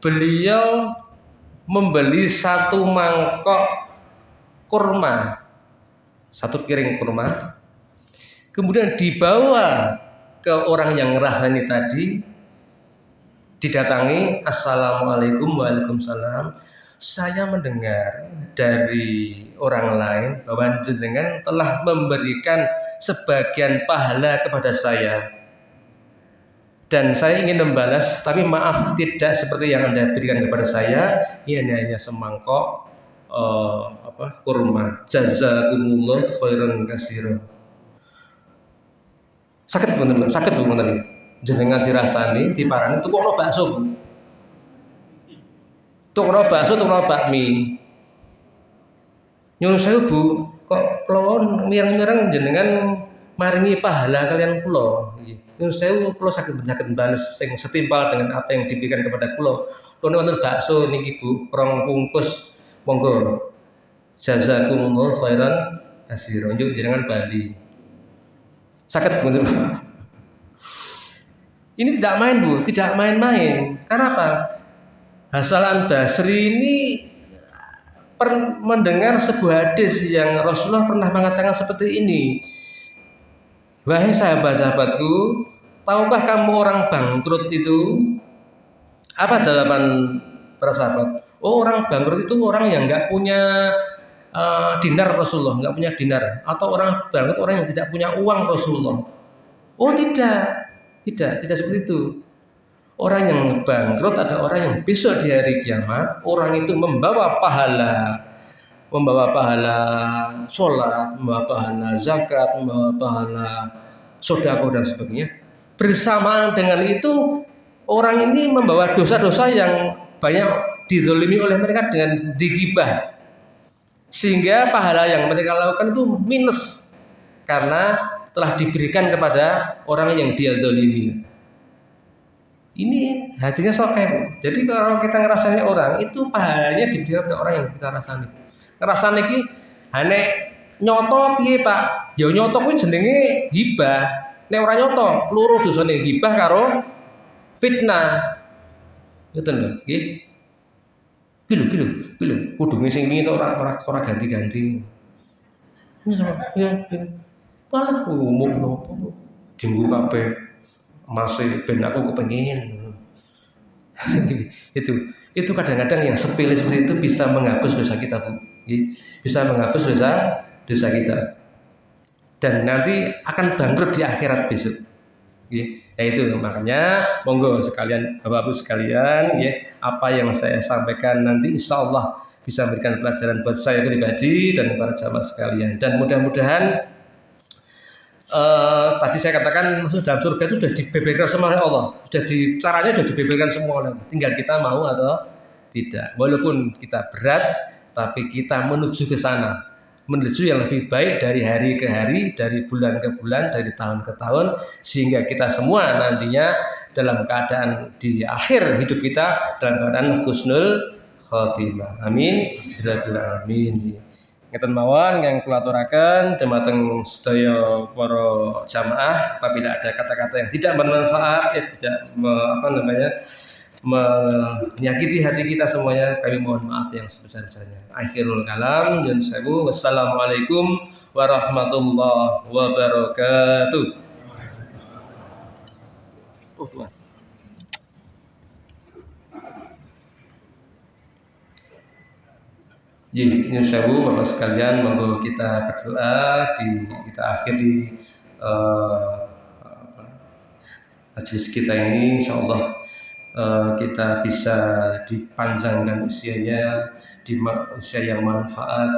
[SPEAKER 2] Beliau membeli 1 mangkok kurma, 1 piring kurma, kemudian dibawa ke orang yang ngerasani tadi, didatangi, assalamualaikum, waalaikumsalam, saya mendengar dari orang lain bahwa jenengan telah memberikan sebagian pahala kepada saya, Dan saya ingin membalas, tapi maaf tidak seperti yang Anda berikan kepada saya. Ini hanya semangkok kurma. Jazakumullah khairan katsiran. Sakit teman-teman, sakit teman-teman. Jenengan dirasani, diparani tukokno bakso. Tukokno bakso, tukokno bakmi. Nyuwun sewu Bu, kok kula mireng-mireng jenengan maringi pahala kalian kula. Nyuwun sewu kula saged bales sing setimpal dengan apa yang diberikan kepada kula. Kula wonten bakso niki Bu, 2 bungkus. Monggo. Jazakumullah khairan katsiran. Njuk jenengan bali. Sakit Bu. Ini tidak main Bu, tidak main-main. Karena apa? Hasan Basri ini mendengar sebuah hadis yang Rasulullah pernah mengatakan seperti ini. Wahai sahabat-sahabatku, tahukah kamu orang bangkrut itu? Apa jawaban para sahabat? Oh, orang bangkrut itu orang yang nggak punya dinar Rasulullah, nggak punya dinar. Atau orang bangkrut orang yang tidak punya uang Rasulullah. Oh tidak seperti itu. Orang yang bangkrut adalah orang yang besok di hari kiamat, orang itu membawa pahala sholat, membawa pahala zakat, membawa pahala sedekah dan sebagainya. Bersamaan dengan itu, orang ini membawa dosa-dosa yang banyak dizalimi oleh mereka dengan digibah, sehingga pahala yang mereka lakukan itu minus karena telah diberikan kepada orang yang dia zalimi. Ini hatinya sokeh. Jadi kalau kita ngerasani orang itu pahalanya diberikan kepada orang yang kita rasani. Ngerasani iki hane nyoto piye Pak? Ya nyoto kuwi jenenge hibah. Nek ora nyoto, loro dosane hibah karo fitnah. Ngoten lho, nggih. Kilo. Kudunge sing wingi ora ganti-ganti. Ini sama ya. Malah umum apa dinggo kabeh. Masih ben aku kepengin. itu kadang-kadang yang sepele seperti itu bisa menghapus dosa kita Bu. Bisa menghapus dosa kita dan nanti akan bangkrut di akhirat besok. Ya itu makanya monggo sekalian Bapak-Ibu sekalian apa yang saya sampaikan nanti insya Allah bisa memberikan pelajaran buat saya pribadi dan para jamaah sekalian, dan mudah-mudahan tadi saya katakan masuk dalam surga itu sudah dibeberkan semua oleh Allah, caranya sudah dibeberkan semua oleh Allah. Tinggal kita mau atau tidak. Walaupun kita berat, tapi kita menuju ke sana, menuju yang lebih baik dari hari ke hari, dari bulan ke bulan, dari tahun ke tahun, sehingga kita semua nantinya dalam keadaan di akhir hidup kita dalam keadaan husnul khotimah. Amin. Amin. Ngeten mawon yang kula aturaken dhumateng sedaya para jamaah, apabila ada kata-kata yang tidak bermanfaat, tidak menyakiti hati kita semuanya, kami mohon maaf yang sebesar-besarnya. Akhirul kalam, nyun sewu. Wassalamualaikum warahmatullahi wabarakatuh. Nyun sewu Bapak sekalian, monggo kita berdoa kita akhiri majelis kita ini, insyaallah kita bisa dipanjangkan usianya di usia yang manfaat,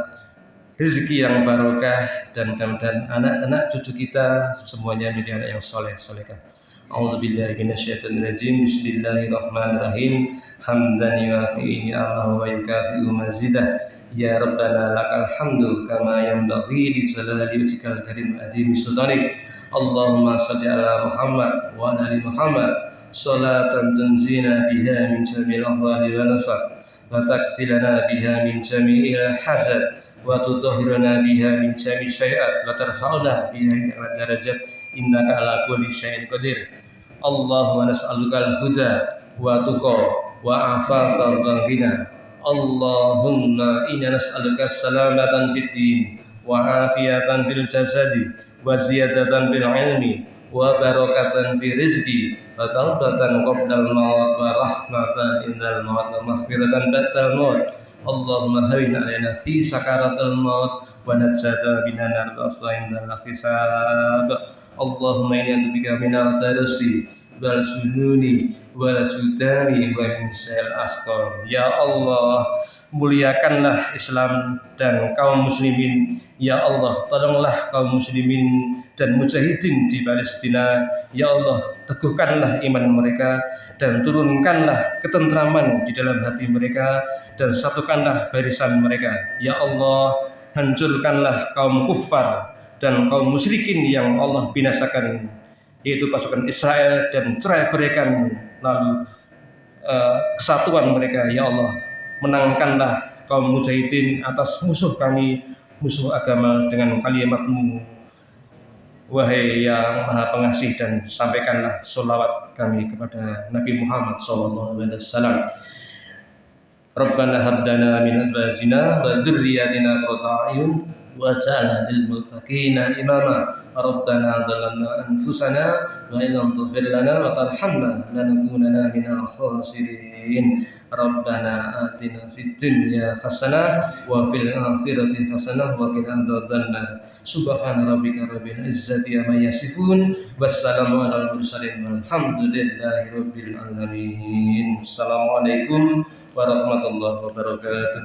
[SPEAKER 2] rezeki yang barokah, dan mudah-mudahan anak-anak cucu kita semuanya menjadi anak yang soleh-solehah. A'udzubillahi minasyaitonir rajim. Bismillahirrahmanirrahim. Hamdan yuafi ni'amahu wa yukafi'u mazidah. Ya Rabbana lakal hamdu kama yanbaghi li jalali wajhikal karim adimi sultanik. Allahumma shalli ala Muhammad wa ala ali Muhammad salatan tunzina biha min jami'il ahwali wa nafat wa taqtilana biha min jami'il hazad wa tutahhiruna biha min jami'i syai'at wa tarfa'una biha ila darajat innaka ala kulli syai'in qadir. Allahumma nas'alukal huda wa tuqa wa afafa wa ghina. Allahumma inna nas'aluka salamatan fid din wa afiyatan fil jasadi wa ziyadatan fil ilmi wa barakatan fi rizqi wa taubatan qabdal maut wa rahmatan indal maut wa maghfiratan ba'dal maut. Allahumma hawin alaina fi sakaratil maut wa najjata binan nar wa asla indal hisab. Allahumma inni a'udzubika minal darasi wal sununi wal sudani wa min syarril asqam. Ya Allah, muliakanlah Islam dan kaum muslimin. Ya Allah, tolonglah kaum muslimin dan mujahidin di Palestina. Ya Allah, teguhkanlah iman mereka dan turunkanlah ketentraman di dalam hati mereka dan satukanlah barisan mereka. Ya Allah, hancurkanlah kaum kufar dan kaum musyrikin yang Allah binasakan, yaitu pasukan Israel, dan cerai beraikan lalu kesatuan mereka. Ya Allah, menangkanlah kaum mujahidin atas musuh kami, musuh agama, dengan kalimat-Mu, wahai yang maha pengasih, dan sampaikanlah sholawat kami kepada Nabi Muhammad SAW. Rabbana habdana min azwajina wa dzurriyyatina qurrata a'yun waj'alna lil muttaqina imama. Rabbana dhalamna anfusana wa in lam taghfir lana wa tarhamna lanakunanna minal khasirin. Rabbana atina fid dunya hasanah wa fil akhirati hasanah wa qina adzabannar. Subhana rabbika rabbil izzati amma yasifun, wassalamu alal mursalin walhamdulillahi rabbil alamin. Assalamualaikum warahmatullahi wabarakatuh.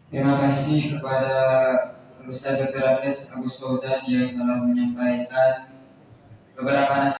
[SPEAKER 3] Terima kasih kepada Ustaz Dr. Agus Fauzan yang telah menyampaikan beberapa nasihat